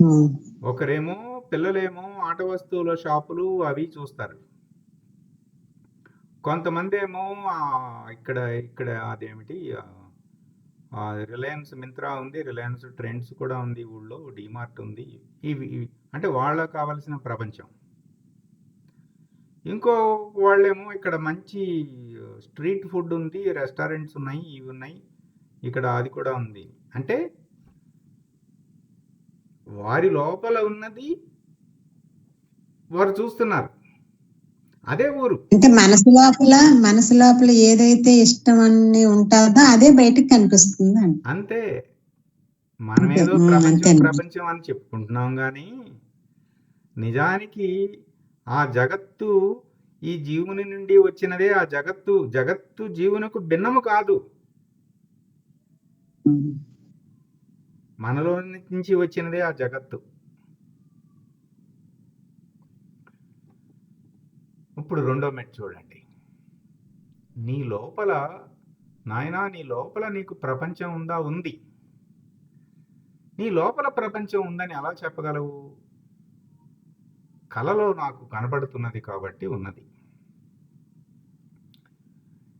ఉమ్, ఒకరేమో పిల్లలేమో ఆట వస్తువుల షాపులు అవి చూస్తారు, కొంతమంది ఏమో ఇక్కడ ఇక్కడ అదేమిటి రిలయన్స్ మింత్రా ఉంది, రిలయన్స్ ట్రెండ్స్ కూడా ఉంది ఊళ్ళో, డిమార్ట్ ఉంది, ఇవి అంటే వాళ్ళకు కావాల్సిన ప్రపంచం. ఇంకో వాళ్ళేమో ఇక్కడ మంచి స్ట్రీట్ ఫుడ్ ఉంది, రెస్టారెంట్స్ ఉన్నాయి, ఇవి ఉన్నాయి, ఇక్కడ అది కూడా ఉంది. అంటే వారి లోపల ఉన్నది వారు చూస్తున్నారు, అదే ఊరు. అంటే మనసు లోపల ఏదైతే ఇష్టం అని ఉంటుందో అదే బయటకు కనిపిస్తుంది అండి. అంతే. మనమేదో ప్రపంచం అని చెప్పుకుంటున్నాం కానీ నిజానికి ఆ జగత్తు ఈ జీవుని నుండి వచ్చినదే. ఆ జగత్తు జీవునకు భిన్నము కాదు, మనలో నుంచి వచ్చినదే ఆ జగత్తు. ఇప్పుడు రెండో మెట్టు చూడండి. నీ లోపల నాయనా, నీ లోపల నీకు ప్రపంచం ఉందా? ఉంది. నీ లోపల ప్రపంచం ఉందని ఎలా చెప్పగలవు? కలలో నాకు కనబడుతున్నది కాబట్టి ఉన్నది.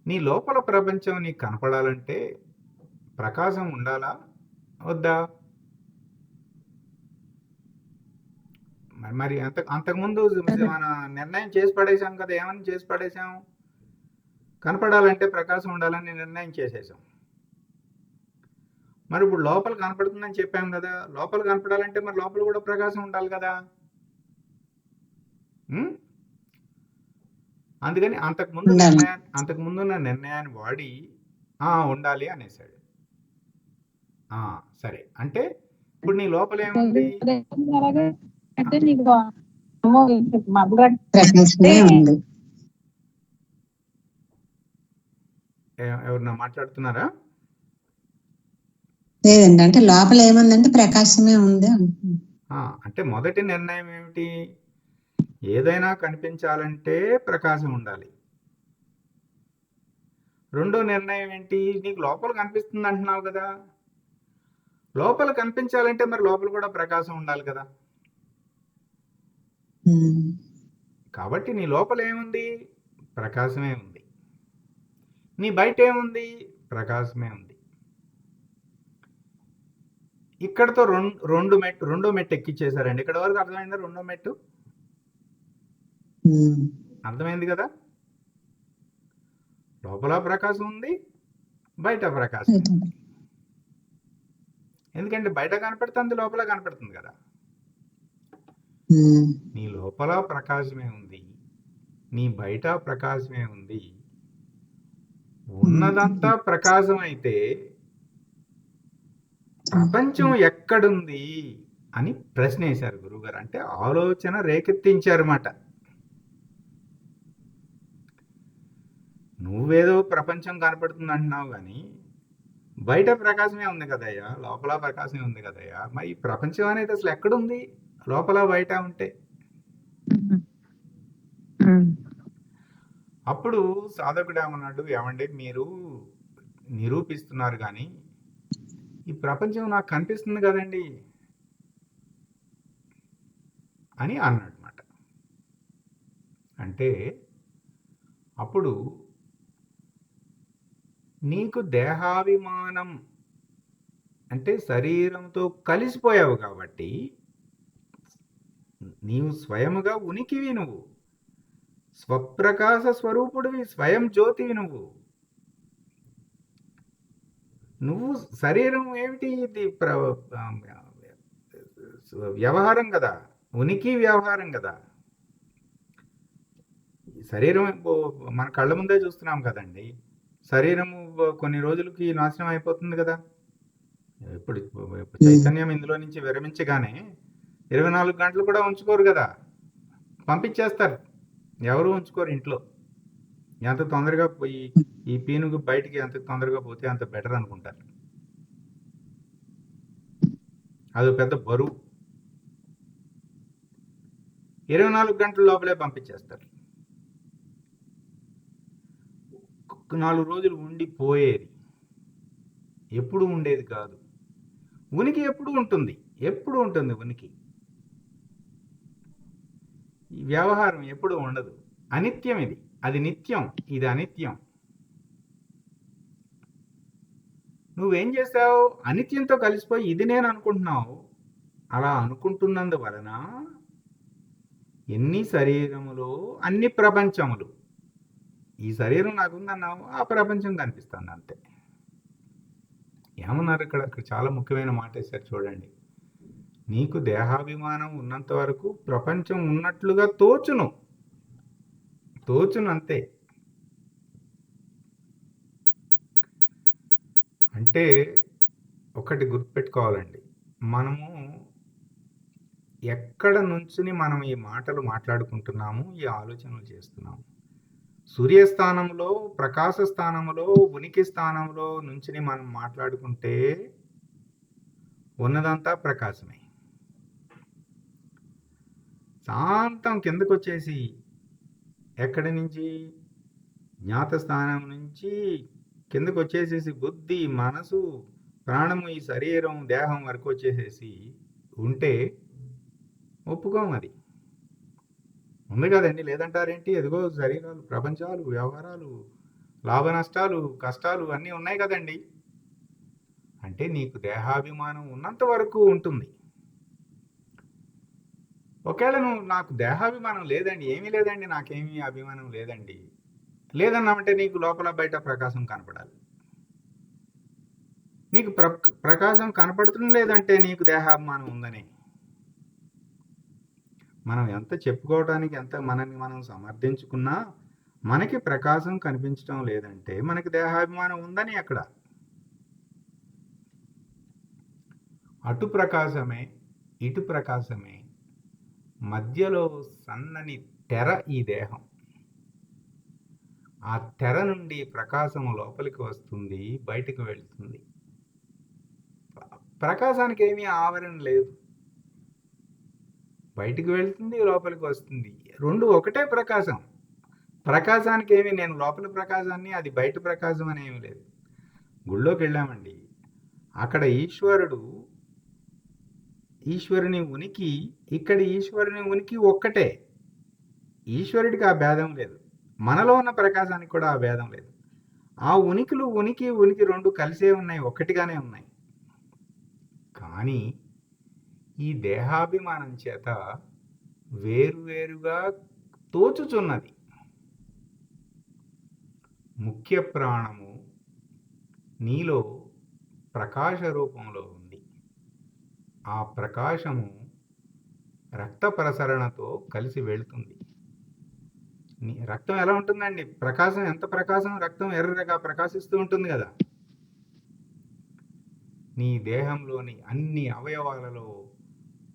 నీ లోపల ప్రపంచం నీకు కనపడాలంటే ప్రకాశం ఉండాలా వద్దా? మరి అంతకుముందు మన నిర్ణయం చేసి పడేసాం కదా. ఏమని చేసి పడేసాం? కనపడాలంటే ప్రకాశం ఉండాలని నిర్ణయం చేసేసాం. మరి ఇప్పుడు లోపల కనపడుతుందని చెప్పాం కదా, లోపల కనపడాలంటే మరి లోపల కూడా ప్రకాశం ఉండాలి కదా. అందుకని అంతకుముందున్న నిర్ణయాన్ని వాడి ఉండాలి అనేసాడు. సరే, అంటే ఇప్పుడు నీ లోపల ఏముంది? ఎవరన్నా మాట్లాడుతున్నారా? లేదండి, అంటే లోపల ఏముందంటే ప్రకాశమే ఉంది. అంటే మొదటి నిర్ణయం ఏమిటి? ఏదైనా కనిపించాలంటే ప్రకాశం ఉండాలి. రెండో నిర్ణయం ఏంటి? నీకు లోపల కనిపిస్తుంది అంటున్నావు కదా, లోపల కనిపించాలంటే మరి లోపల కూడా ప్రకాశం ఉండాలి కదా. కాబట్టి నీ లోపల ఏముంది? ప్రకాశమే ఉంది. నీ బయట ఏముంది? ప్రకాశమే ఉంది. ఇక్కడతో రెండో మెట్టు ఎక్కిచ్చేసారండి. ఇక్కడ వరకు అర్థమైందా? రెండో మెట్టు అర్థమైంది కదా. లోపల ప్రకాశం ఉంది, బయట ప్రకాశం ఉంది. ఎందుకంటే బయట కనపడుతుంది, లోపల కనపడుతుంది కదా. నీ లోపల ప్రకాశమే ఉంది, నీ బయట ప్రకాశమే ఉంది. ఉన్నదంతా ప్రకాశం అయితే ప్రపంచం ఎక్కడుంది అని ప్రశ్న వేశారు గురువుగారు. అంటే ఆలోచన రేకెత్తించారన్నమాట. నువ్వేదో ప్రపంచం కనపడుతుంది అంటున్నావు కానీ బయట ప్రకాశమే ఉంది కదయ్యా, లోపల ప్రకాశమే ఉంది కదయ్యా. మరి ప్రపంచం అనేది అసలు ఎక్కడుంది? లోపల బయట ఉంటే. అప్పుడు సాధకుడు ఏమన్నాడు, ఏమండి మీరు నిరూపిస్తున్నారు కానీ ఈ ప్రపంచం నాకు కనిపిస్తుంది కదండి అని అన్నాడనమాట. అంటే అప్పుడు నీకు దేహాభిమానం అంటే శరీరంతో కలిసిపోయావు కాబట్టి నీవు స్వయముగా ఉనికివి, నువ్వు స్వప్రకాశ స్వరూపుడివి, స్వయం జ్యోతివి. నువ్వు శరీరం ఏమిటి? ఇది వ్యవహారం కదా, ఉనికి వ్యవహారం కదా. శరీరం మన కళ్ళ ముందే చూస్తున్నాం కదండి. శరీరము కొన్ని రోజులకి నాశనం అయిపోతుంది కదా. ఇప్పుడు చైతన్యం ఇందులో నుంచి విరమించగానే 24 గంటలు కూడా ఉంచుకోరు కదా, పంపించేస్తారు. ఎవరు ఉంచుకోరు ఇంట్లో. ఎంత తొందరగా పోయి ఈ పీనుగు బయటికి ఎంత తొందరగా పోతే అంత బెటర్ అనుకుంటారు. అది పెద్ద బరువు. 24 గంటల లోపలే పంపించేస్తారు. 4 రోజులు ఉండిపోయేది, ఎప్పుడు ఉండేది కాదు. ఉనికి ఎప్పుడు ఉంటుంది, ఎప్పుడు ఉంటుంది ఉనికి. ఈ వ్యవహారం ఎప్పుడు ఉండదు. అనిత్యం ఇది, అది నిత్యం, ఇది అనిత్యం. నువ్వేం చేసావు? అనిత్యంతో కలిసిపోయి ఇది నేను అనుకుంటున్నావు. అలా అనుకుంటున్నందువలన ఎన్ని శరీరములో అన్ని ప్రపంచములు. ఈ శరీరం నాకుందన్నావు, ఆ ప్రపంచం కనిపిస్తుంది అంతే. ఏమన్నారు ఇక్కడ చాలా ముఖ్యమైన మాట వేశారు చూడండి. నీకు దేహాభిమానం ఉన్నంత వరకు ప్రపంచం ఉన్నట్లుగా తోచును అంతే. అంటే ఒకటి గుర్తుపెట్టుకోవాలండి, మనము ఎక్కడ నుంచుని మనం ఈ మాటలు మాట్లాడుకుంటున్నాము, ఈ ఆలోచనలు చేస్తున్నాము. సూర్యస్థానంలో, ప్రకాశ స్థానంలో, ఉనికి స్థానంలో నుంచుని మనం మాట్లాడుకుంటే ఉన్నదంతా ప్రకాశమే. శాంతం కిందకు వచ్చేసి ఎక్కడి నుంచి? జ్ఞాత స్థానం నుంచి కిందకు వచ్చేసేసి బుద్ధి, మనసు, ప్రాణము, ఈ శరీరం, దేహం వరకు వచ్చేసేసి ఉంటే ఒప్పుకోం. అది ఉంది కదండి, లేదంటారేంటి? ఎదిగో శరీరాలు, ప్రపంచాలు, వ్యవహారాలు, లాభ నష్టాలు, కష్టాలు అన్నీ ఉన్నాయి కదండి. అంటే నీకు దేహాభిమానం ఉన్నంత వరకు ఉంటుంది. ఒకవేళ నువ్వు నాకు దేహాభిమానం లేదండి, ఏమీ లేదండి, నాకేమీ అభిమానం లేదండి లేదన్నామంటే నీకు లోపల బయట ప్రకాశం కనపడాలి. నీకు ప్రకాశం కనపడుతుంది లేదంటే నీకు దేహాభిమానం ఉందని. మనం ఎంత చెప్పుకోవడానికి, ఎంత మనల్ని మనం సమర్థించుకున్నా మనకి ప్రకాశం కనిపించడం లేదంటే మనకి దేహాభిమానం ఉందని అక్కడ. అటు ప్రకాశమే, ఇటు ప్రకాశమే, మధ్యలో సన్నని తెర ఈ దేహం. ఆ తెర నుండి ప్రకాశం లోపలికి వస్తుంది, బయటకు వెళ్తుంది. ప్రకాశానికి ఏమీ ఆవరణ లేదు. బయటికి వెళ్తుంది, లోపలికి వస్తుంది, రెండు ఒకటే ప్రకాశం. ప్రకాశానికి ఏమి నేను లోపల ప్రకాశాన్ని, అది బయట ప్రకాశం అని ఏమి లేదు. గుళ్ళోకి వెళ్ళామండి, అక్కడ ఈశ్వరుని ఉనికి, ఇక్కడ ఈశ్వరుని ఉనికి ఒక్కటే. ఈశ్వరుడికి ఆ భేదం లేదు, మనలో ఉన్న ప్రకాశానికి కూడా ఆ భేదం లేదు. ఆ ఉనికి రెండు కలిసే ఉన్నాయి, ఒక్కటిగానే ఉన్నాయి. కానీ ఈ దేహాభిమానం చేత వేరువేరుగా తోచుచున్నది. ముఖ్య ప్రాణము నీలో ప్రకాశ రూపంలో ఉంది. ఆ ప్రకాశము రక్త ప్రసరణతో కలిసి వెళుతుంది. రక్తం ఎలా ఉంటుందండి? ప్రకాశం, ఎంత ప్రకాశం, రక్తం ఎర్రగా ప్రకాశిస్తూ ఉంటుంది కదా. నీ దేహంలోని అన్ని అవయవాలలో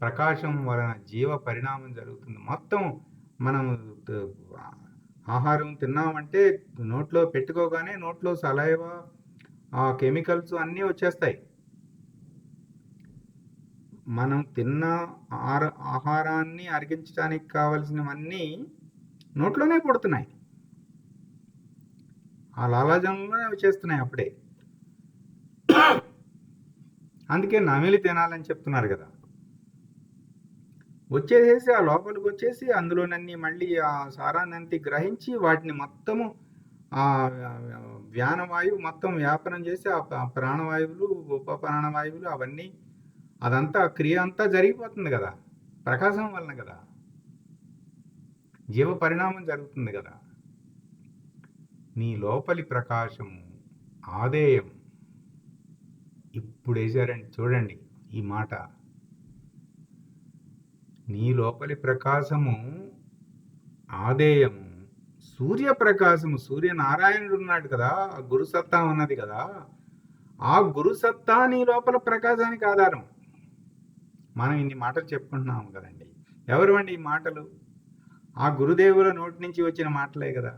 ప్రకాశం వలన జీవ పరిణామం జరుగుతుంది. మొత్తం మనం ఆహారం తిన్నామంటే నోట్లో పెట్టుకోగానే నోట్లో సలైవా, ఆ కెమికల్స్ అన్నీ వచ్చేస్తాయి. మనం తిన్న ఆహారాన్ని అరిగించడానికి కావలసినవన్నీ నోట్లోనే పుడుతున్నాయి, ఆ లాలాజలంలోనే వచ్చేస్తున్నాయి అప్పుడే. అందుకే నమిలి తినాలని చెప్తున్నారు కదా. వచ్చేసేసి ఆ లోపలికి వచ్చేసి అందులోనన్నీ మళ్ళీ ఆ సారాన్నంతి గ్రహించి వాటిని మొత్తము ఆ వ్యానవాయువు మొత్తం వ్యాపనం చేసి ఆ ప్రాణవాయువులు, ఉప ప్రాణవాయువులు అవన్నీ, అదంతా క్రియ అంతా జరిగిపోతుంది కదా, ప్రకాశం వలన కదా, జీవ పరిణామం జరుగుతుంది కదా. నీ లోపలి ప్రకాశము ఆదేయం. ఇప్పుడు వేశారండి చూడండి ఈ మాట. నీ లోపలి ప్రకాశము ఆదేయము, సూర్యప్రకాశము, సూర్యనారాయణుడు ఉన్నాడు కదా, గురుసత్తా ఉన్నది కదా, ఆ గురుసత్తా నీ లోపల ప్రకాశానికి ఆధారం. మనం ఇన్ని మాటలు చెప్పుకుంటున్నాము కదండి. ఎవరు అండి ఈ మాటలు? ఆ గురుదేవుల నోటి నుంచి వచ్చిన మాటలే కదా.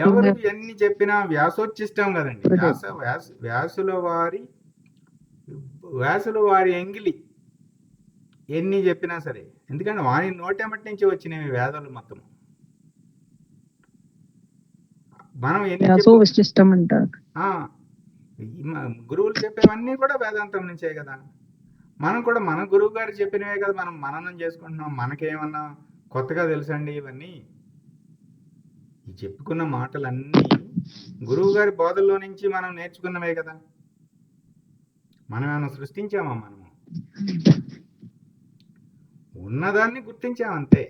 ఎవరు ఎన్ని చెప్పినా వ్యాసోచ్చిష్టం కదండి. వ్యాసుల వారి ఎంగిలి ఎన్ని చెప్పినా సరే, ఎందుకంటే వారి నోటెమటి నుంచి వచ్చినవి వేదాలు మొత్తం. మనం ఎన్ని ఇష్టం అంటారు. గురువులు చెప్పేవన్నీ కూడా వేదాంతం నుంచే కదా. మనం కూడా మన గురువు గారు చెప్పినవే కదా మనం మననం చేసుకుంటున్నాం. మనకేమన్నా కొత్తగా తెలుసండి ఇవన్నీ? ఈ చెప్పుకున్న మాటలన్నీ గురువు గారి బోధల్లో నుంచి మనం నేర్చుకున్నవే కదా. మనం ఏమైనా సృష్టించామా? మనము ఉన్నదాన్ని గుర్తించామంతే.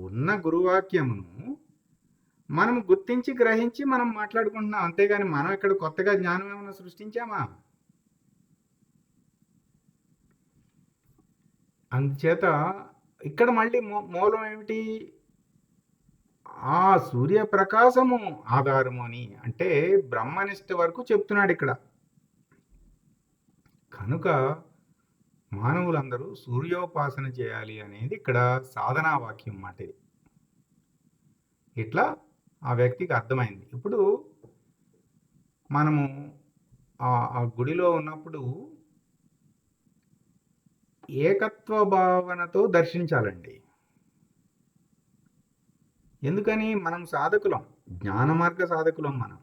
ఉన్న గురువాక్యమును మనం గుర్తించి గ్రహించి మనం మాట్లాడుకుంటున్నాం, అంతేగాని మనం ఇక్కడ కొత్తగా జ్ఞానం ఏమైనా సృష్టించామా? అందుచేత ఇక్కడ మళ్ళీ మూలం ఏమిటి? ఆ సూర్యప్రకాశము ఆధారము అని, అంటే బ్రహ్మనిష్ట వరకు చెప్తున్నాడు ఇక్కడ. కనుక మానవులందరూ సూర్యోపాసన చేయాలి అనేది ఇక్కడ సాధనా వాక్యం మాట. ఇది ఇట్లా ఆ వ్యక్తికి అర్థమైంది. ఇప్పుడు మనము ఆ గుడిలో ఉన్నప్పుడు ఏకత్వ భావనతో దర్శించాలండి. ఎందుకని? మనం సాధకులం, జ్ఞాన మార్గ సాధకులం. మనం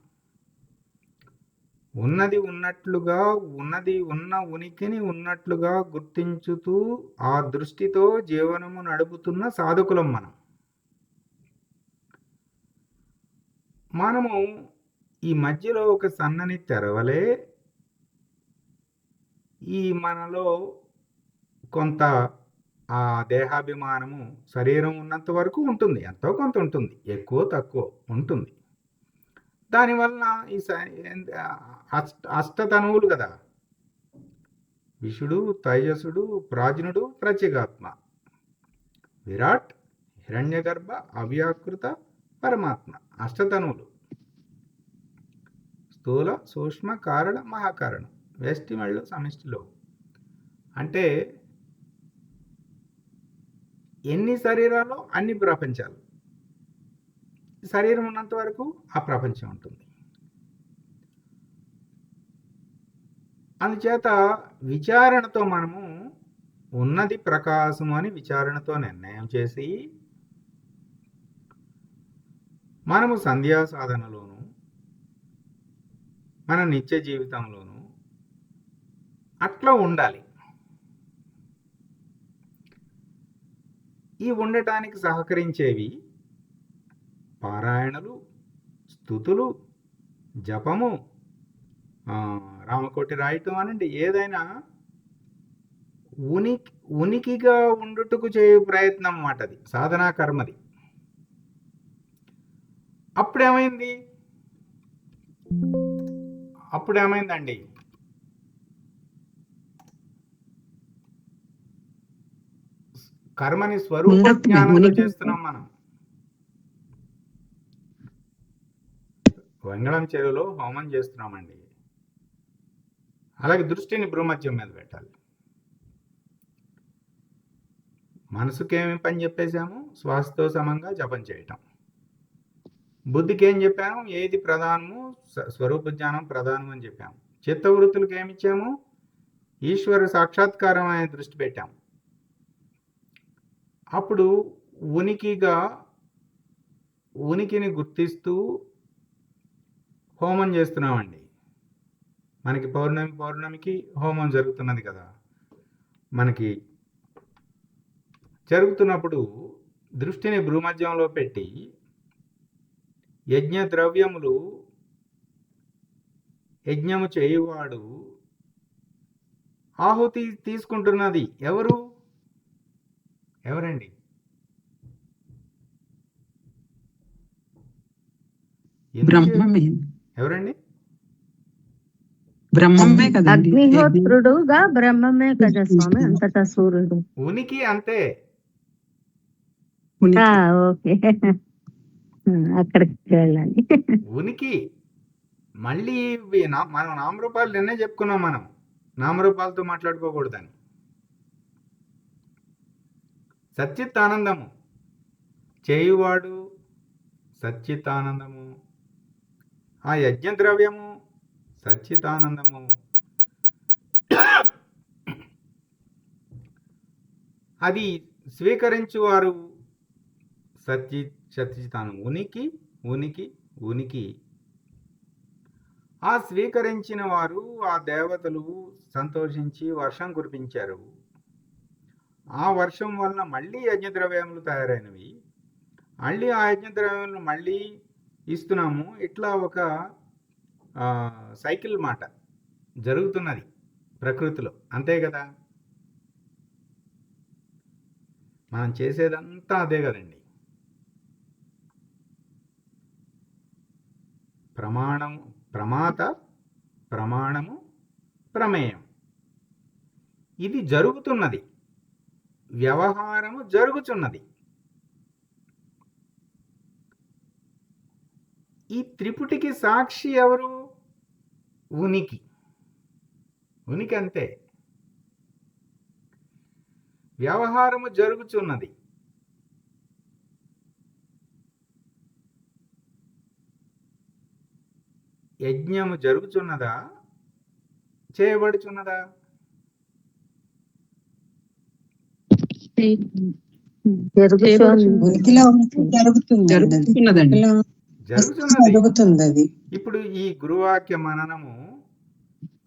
ఉన్నది ఉన్నట్లుగా, ఉన్నది ఉన్న ఉనికిని ఉన్నట్లుగా గుర్తించుతూ ఆ దృష్టితో జీవనము నడుపుతున్న సాధకులం మనం. మనము ఈ మధ్యలో ఒక సన్నని తెరవలే ఈ మనలో కొంత ఆ దేహాభిమానము శరీరం ఉన్నంత వరకు ఉంటుంది, ఎంతో కొంత ఉంటుంది, ఎక్కువ తక్కువ ఉంటుంది. దానివలన ఈ అష్టతనువులు కదా, విషుడు, తైజసుడు, ప్రాజ్ఞుడు, ప్రత్యేగాత్మ, విరాట్, హిరణ్యగర్భ, అవ్యాకృత, పరమాత్మ, అష్టతనువులు. స్థూల, సూక్ష్మ, కారణ, మహాకారణం, వ్యష్టి మరియు సమిష్టిలో. అంటే ఎన్ని శరీరాలు అన్ని ప్రపంచాలు. శరీరం ఉన్నంత వరకు ఆ ప్రపంచం ఉంటుంది. అందుచేత విచారణతో మనము ఉన్నది ప్రకాశము అని విచారణతో నిర్ణయం చేసి మనము సంధ్యా సాధనలోను మన నిత్య జీవితంలోను అట్లా ఉండాలి. ఈ ఉండటానికి సహకరించేవి పారాయణలు, స్తుతులు, జపము, రామకోటి రాయటం అనండి, ఏదైనా ఉనికిగా ఉండుటకు చేయు ప్రయత్నం మాట. అది సాధనా కర్మది. అప్పుడేమైందండి? కర్మని స్వరూప జ్ఞానంలో చేస్తున్నాం మనం. వెంగళం చెరువులో హోమం చేస్తున్నామండి. అలాగే దృష్టిని భ్రూమధ్యం మీద పెట్టాలి. మనసుకేమి పని చెప్పేశాము? శ్వాసతో సమంగా జపం చేయటం. బుద్ధికి ఏం చెప్పాము? ఏది ప్రధానము? స్వరూప జ్ఞానం ప్రధానం అని చెప్పాము. చిత్తవృత్తులకు ఏమిచ్చాము? ఈశ్వర సాక్షాత్కారం అనే దృష్టి పెట్టాము. అప్పుడు ఉనికిని గుర్తిస్తూ హోమం చేస్తున్నామండి. మనకి పౌర్ణమికి హోమం జరుగుతున్నది కదా. మనకి జరుగుతున్నప్పుడు దృష్టిని భ్రూమధ్యంలో పెట్టి యజ్ఞ ద్రవ్యములు యజ్ఞము చేయువాడు ఆహుతి తీసుకుంటున్నది ఎవరండి? బ్రహ్మమే. ఎవరండి? బ్రహ్మమే కదండి. అగ్నిహోత్రుడుగా బ్రహ్మమే కదా స్వామి, అంతటా సూర్యుడు. ఉనికి అంతే. ఓకే, అక్కడికి వెళ్ళాలి. ఉనికి. మళ్ళీ మనం నామరూపాలు నిన్నే చెప్పుకున్నాం. మనం నామరూపాలతో మాట్లాడుకోకూడదని. సచ్చిత్ ఆనందము చేయువాడు సచ్చితానందము. ఆ యజ్ఞ ద్రవ్యము సచ్చితానందము. అది స్వీకరించువారు సచ్చితానం, ఉనికి ఉనికి ఉనికి. ఆ స్వీకరించిన వారు, ఆ దేవతలు సంతోషించి వర్షం కురిపించారు. ఆ వర్షం వలన మళ్ళీ యజ్ఞద్రవ్యములు తయారైనవి. మళ్ళీ ఆ యజ్ఞద్రవ్యములను మళ్ళీ ఇస్తున్నాము. ఇట్లా ఒక సైకిల్ మాట జరుగుతున్నది ప్రకృతిలో. అంతే కదా, మనం చేసేదంతా అదే కదండి. ప్రమాణము ప్రమేయం. ఇది జరుగుతున్నది, వ్యవహారము జరుగుతున్నది. ఈ త్రిపుటికి సాక్షి ఎవరు? ఉనికి. ఉనికి అంతే. వ్యవహారము జరుగుతున్నది. యజ్ఞము జరుగుతున్నదా, చేయబడుచున్నదా? ఉనికిలో జరుగుతుంది, జరుగుతున్నదండి. జరుగుతుంది అది. ఇప్పుడు ఈ గురువాక్య మననము,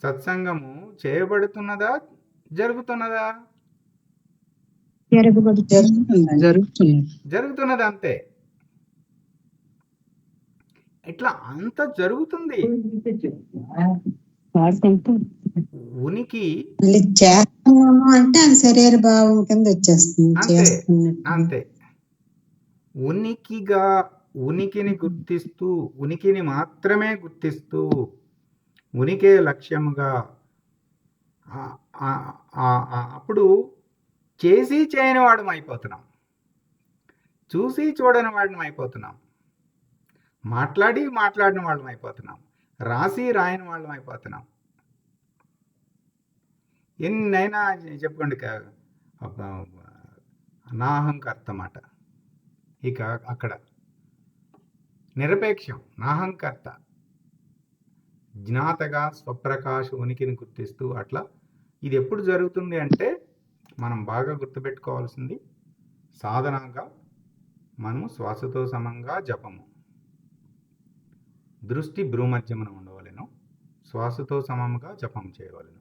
సత్సంగము చేయబడుతున్నదా, జరుగుతున్నదా? జరుగుతున్నది అంతే. ఇట్లా అంత జరుగుతుంది. ఉనికి చేస్తున్నాము అంటే అది శరీర భావం కింద వచ్చేస్తుంది. అంతే. ఉనికిని గుర్తిస్తూ, ఉనికిని మాత్రమే గుర్తిస్తూ, ఉనికే లక్ష్యముగా అప్పుడు చేసి చేయని వాడు అయిపోతున్నాం, చూసి చూడని వాడిని అయిపోతున్నాం, మాట్లాడిన వాళ్ళం అయిపోతున్నాం, రాసి రాయని వాళ్ళం అయిపోతున్నాం. ఎన్నైనా చెప్పుకోండి, నాహంకర్త మాట. ఇక అక్కడ నిరపేక్షం, నాహంకర్త, జ్ఞాతగా స్వప్రకాశ ఉనికిని గుర్తిస్తూ. అట్లా ఇది ఎప్పుడు జరుగుతుంది అంటే, మనం బాగా గుర్తుపెట్టుకోవాల్సింది, సాధనగా మనము శ్వాసతో సమంగా జపము, దృష్టి భ్రూమధ్యమున ఉండవలెను, శ్వాసతో సమముగా జపం చేయవలెను.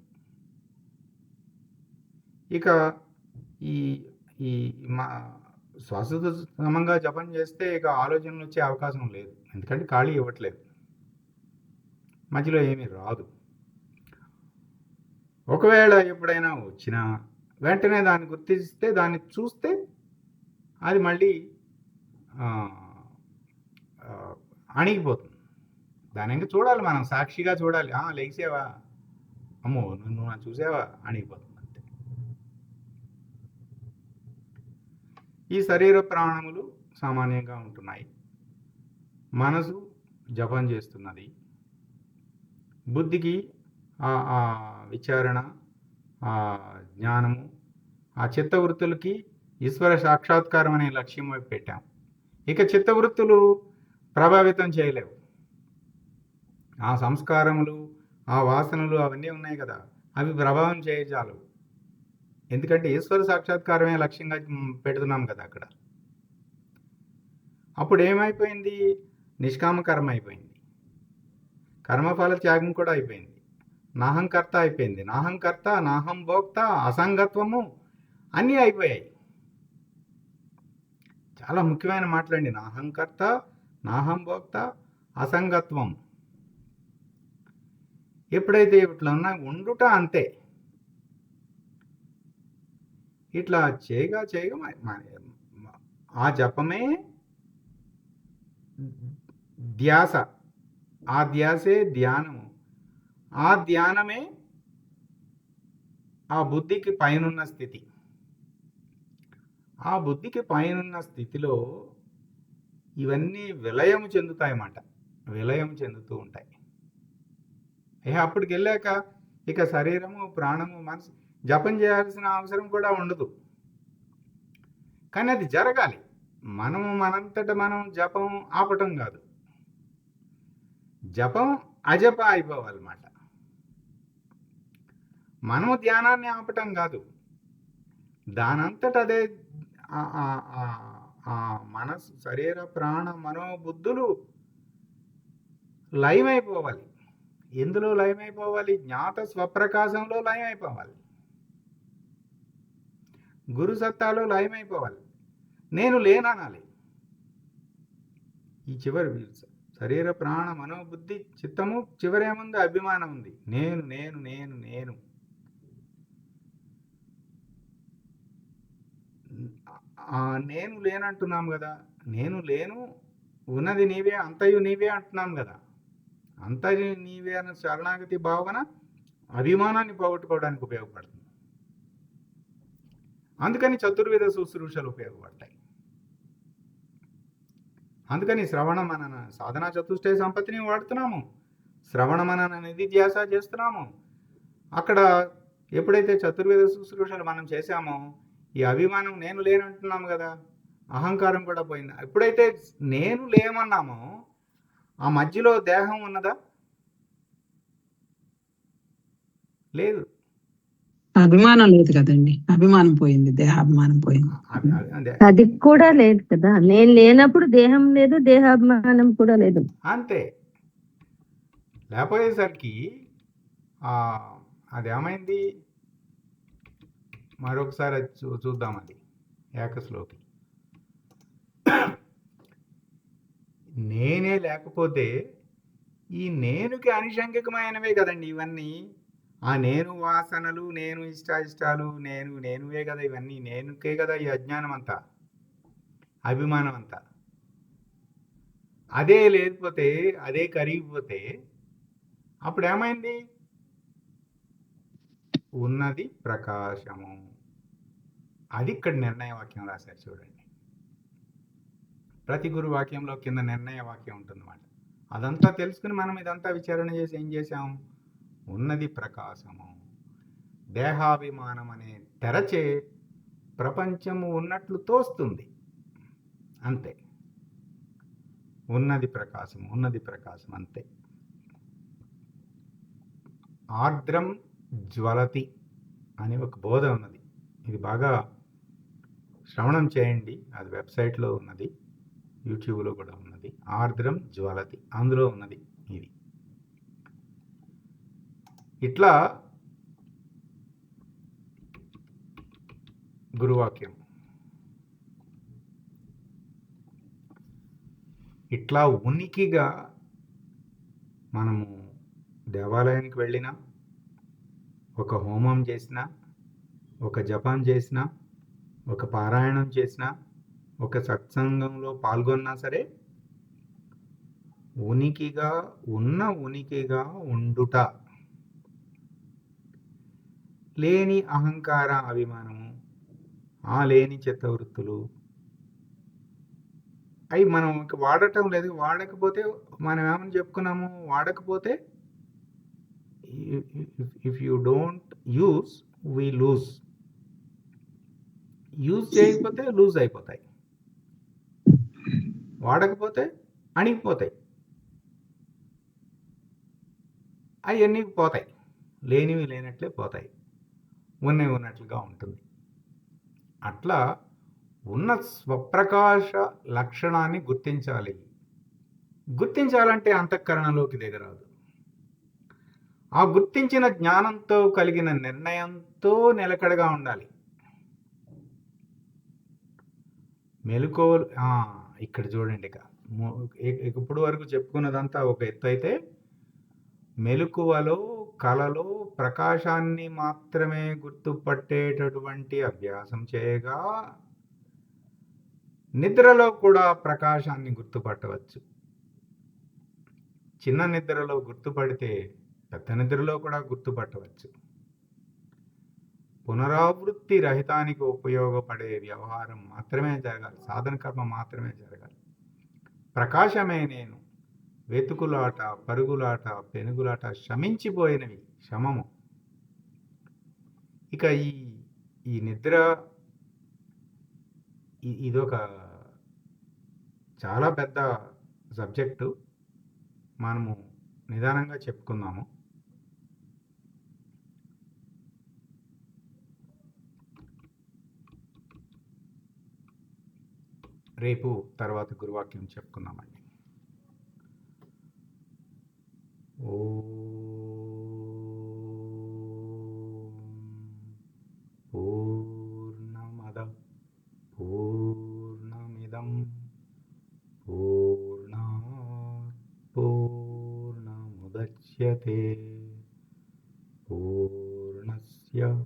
ఇక ఈ శ్వాసతో సమంగా జపం చేస్తే ఇక ఆలోచనలు వచ్చే అవకాశం లేదు. ఎందుకంటే ఖాళీ ఇవ్వట్లేదు, మధ్యలో ఏమీ రాదు. ఒకవేళ ఎప్పుడైనా వచ్చినా వెంటనే దాన్ని గుర్తిస్తే, దాన్ని చూస్తే అది మళ్ళీ అణిగిపోతుంది. దాని ఇంకా చూడాలి, మనం సాక్షిగా చూడాలి. లేచేవా, అమ్మో నువ్వు నా చూసావా, అణిగిపోతుంది అంతే. ఈ శరీర ప్రాణములు సామాన్యంగా ఉంటున్నాయి, మనసు జపం చేస్తున్నది, బుద్ధికి ఆ విచారణ, ఆ జ్ఞానము, ఆ చిత్తవృత్తులకి ఈశ్వర సాక్షాత్కారం అనే లక్ష్యం వైపు పెట్టాం. ఇక చిత్తవృత్తులు ప్రభావితం చేయలేవు. ఆ సంస్కారములు, ఆ వాసనలు అవన్నీ ఉన్నాయి కదా, అవి ప్రభావం చేయజాలు. ఎందుకంటే ఈశ్వర సాక్షాత్కారమే లక్ష్యంగా పెడుతున్నాం కదా అక్కడ. అప్పుడు ఏమైపోయింది? నిష్కామ కర్మ అయిపోయింది, కర్మఫల త్యాగం కూడా అయిపోయింది, నాహంకర్త అయిపోయింది. నాహంకర్త, నాహం భోక్త, అసంగత్వము అన్నీ అయిపోయాయి. చాలా ముఖ్యమైన మాటలండి. నాహంకర్త, నాహం భోక్త, అసంగత్వం. ఎప్పుడైతే ఇట్లా ఉన్నా ఉండుట అంతే. ఇట్లా చేయగా ఆ జపమే ధ్యాస, ఆ ధ్యాసే ధ్యానము, ఆ ధ్యానమే ఆ బుద్ధికి పైనున్న స్థితి. ఆ బుద్ధికి పైనున్న స్థితిలో ఇవన్నీ విలయం చెందుతాయన్నమాట, విలయం చెందుతూ ఉంటాయి. అప్పటికి వెళ్ళాక ఇక శరీరము, ప్రాణము, మనసు జపం చేయాల్సిన అవసరం కూడా ఉండదు. కానీ అది జరగాలి. మనము మనంతట మనం జపం ఆపటం కాదు, జపం అజప అయిపోవాలన్నమాట. మనము ధ్యానాన్ని ఆపటం కాదు, దానంతట అదే ఆ మనసు, శరీర, ప్రాణ, మనోబుద్ధులు లయమైపోవాలి. ఎందులో లయమైపోవాలి? జ్ఞాత స్వప్రకాశంలో లయమైపోవాలి, గురు సత్తాలో లయమైపోవాలి. నేను లేననాలి. ఈ చివరి శరీర, ప్రాణ, మనోబుద్ధి, చిత్తము చివరేముంది? అభిమానం ఉంది. నేను నేను నేను నేను నేను లేనంటున్నాం కదా. నేను లేను, ఉన్నది నీవే, అంతయు నీవే అంటున్నాం కదా. అంతయు నీవే అన్న శరణాగతి భావన అభిమానాన్ని పోగొట్టుకోవడానికి ఉపయోగపడుతుంది. అందుకని చతుర్వేద శుశ్రూషలు ఉపయోగపడతాయి. అందుకని శ్రవణ మనన సాధనా చతుష్టయ సంపత్తిని వాడుతున్నాము, శ్రవణ మనన నిధిధ్యాస చేస్తున్నాము. అక్కడ ఎప్పుడైతే చతుర్వేద శుశ్రూషలు మనం చేశామో, ఈ అభిమానం నేను లేనంటున్నాము కదా, అహంకారం కూడా పోయింది. ఎప్పుడైతే నేను లేమన్నామో, ఆ మధ్యలో దేహం ఉన్నదా? లేదు. అభిమానం లేదు కదండి, అభిమానం పోయింది, దేహాభిమానం పోయింది. అది కూడా లేదు కదా. నేను లేనప్పుడు దేహం లేదు, దేహాభిమానం కూడా లేదు. అంతే. లేకపోయేసరికి అది ఏమైంది? మరొకసారి అది చూద్దాం. అది ఏకశ్లోకి. నేనే లేకపోతే ఈ నేనుకి అనుషంగికమైనవే కదండి ఇవన్నీ. ఆ నేను వాసనలు, నేను ఇష్టాయిష్టాలు, నేనువే కదా ఇవన్నీ. నేనుకే కదా ఈ అజ్ఞానం అంతా, అభిమానం అంతా. అదే లేకపోతే, అదే కరిగిపోతే అప్పుడు ఏమైంది? ఉన్నది ప్రకాశము. అది ఇక్కడ నిర్ణయ వాక్యం రాశారు చూడండి. ప్రతి గురు వాక్యంలో కింద నిర్ణయ వాక్యం ఉంటుందన్నమాట. అదంతా తెలుసుకుని మనం ఇదంతా విచారణ చేసి ఏం చేశాం? ఉన్నది ప్రకాశము. దేహాభిమానం అనే తెరచే ప్రపంచము ఉన్నట్లు తోస్తుంది, అంతే. ఉన్నది ప్రకాశం, ఉన్నది ప్రకాశం, అంతే. ఆర్ద్రం జ్వలతి అని ఒక బోధ ఉన్నది. ఇది బాగా శ్రవణం చేయండి. అది వెబ్సైట్లో ఉన్నది, యూట్యూబ్లో కూడా ఉన్నది. ఆర్ద్రం జ్వలతి, అందులో ఉన్నది ఇది. ఇట్లా గురువాక్యం ఇట్లా ఉనికిగా మనము దేవాలయానికి వెళ్ళినా, ఒక హోమం చేసినా, ఒక జపం చేసినా, ఒక పారాయణం చేసినా, ఒక సత్సంగంలో పాల్గొన్నా సరే, ఉనికిగా ఉనికిగా ఉండుట, లేని అహంకార అభిమానము, ఆ లేని చిత్తవృత్తులు అవి మనం వాడటం లేదు. వాడకపోతే మనం ఏమని చెప్పుకున్నాము? వాడకపోతే if you don't use we lose. Use చేయకపోతే లూజ్ అయిపోతాయి, వాడకపోతే అణిగిపోతాయి, అవన్నీ పోతాయి. లేనివి లేనట్లే పోతాయి, ఉన్నవి ఉన్నట్లుగా ఉంటుంది. అట్లా ఉన్న స్వప్రకాశ లక్షణాన్ని గుర్తించాలి. గుర్తించాలంటే అంతఃకరణలోకి దిగరాదు. ఆ గుర్తించిన జ్ఞానంతో కలిగిన నిర్ణయంతో నిలకడగా ఉండాలి. మెలకువలు ఇక్కడ చూడండి. ఇప్పుడు వరకు చెప్పుకున్నదంతా ఒక ఎత్తు అయితే, మెలకువలో కలలో ప్రకాశాన్ని మాత్రమే గుర్తుపట్టేటటువంటి అభ్యాసం చేయగా నిద్రలో కూడా ప్రకాశాన్ని గుర్తుపట్టవచ్చు. చిన్న నిద్రలో గుర్తుపడితే పెద్ద నిద్రలో కూడా గుర్తుపట్టవచ్చు. పునరావృత్తి రహితానికి ఉపయోగపడే వ్యవహారం మాత్రమే జరగాలి, సాధన కర్మ మాత్రమే జరగాలి. ప్రకాశమే నేను, వెతుకులాట, పరుగులాట, పెనుగులాట శమించిపోయినవి, శమము. ఇక ఈ నిద్ర ఇదొక చాలా పెద్ద సబ్జెక్టు. మనము నిదానంగా చెప్పుకుందాము. రేపు తర్వాత గురువాక్యం చెప్పుకుందామండి. పూర్ణమద పూర్ణమిదం పూర్ణాత్ పూర్ణముదచ్యతే పూర్ణస్య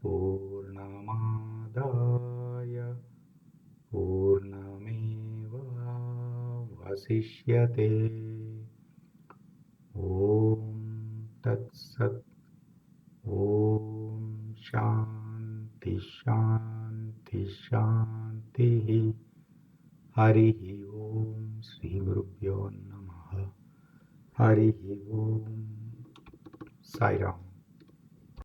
పూర్ణమాదాయ పూర్ణమేవావశిష్యతే. ఓం తత్సత్. ఓం శాంతి శాంతి శాంతి. హరి ఓం. శ్రీ గురుభ్యో నమః. హరి ఓం. సాయిరామ్.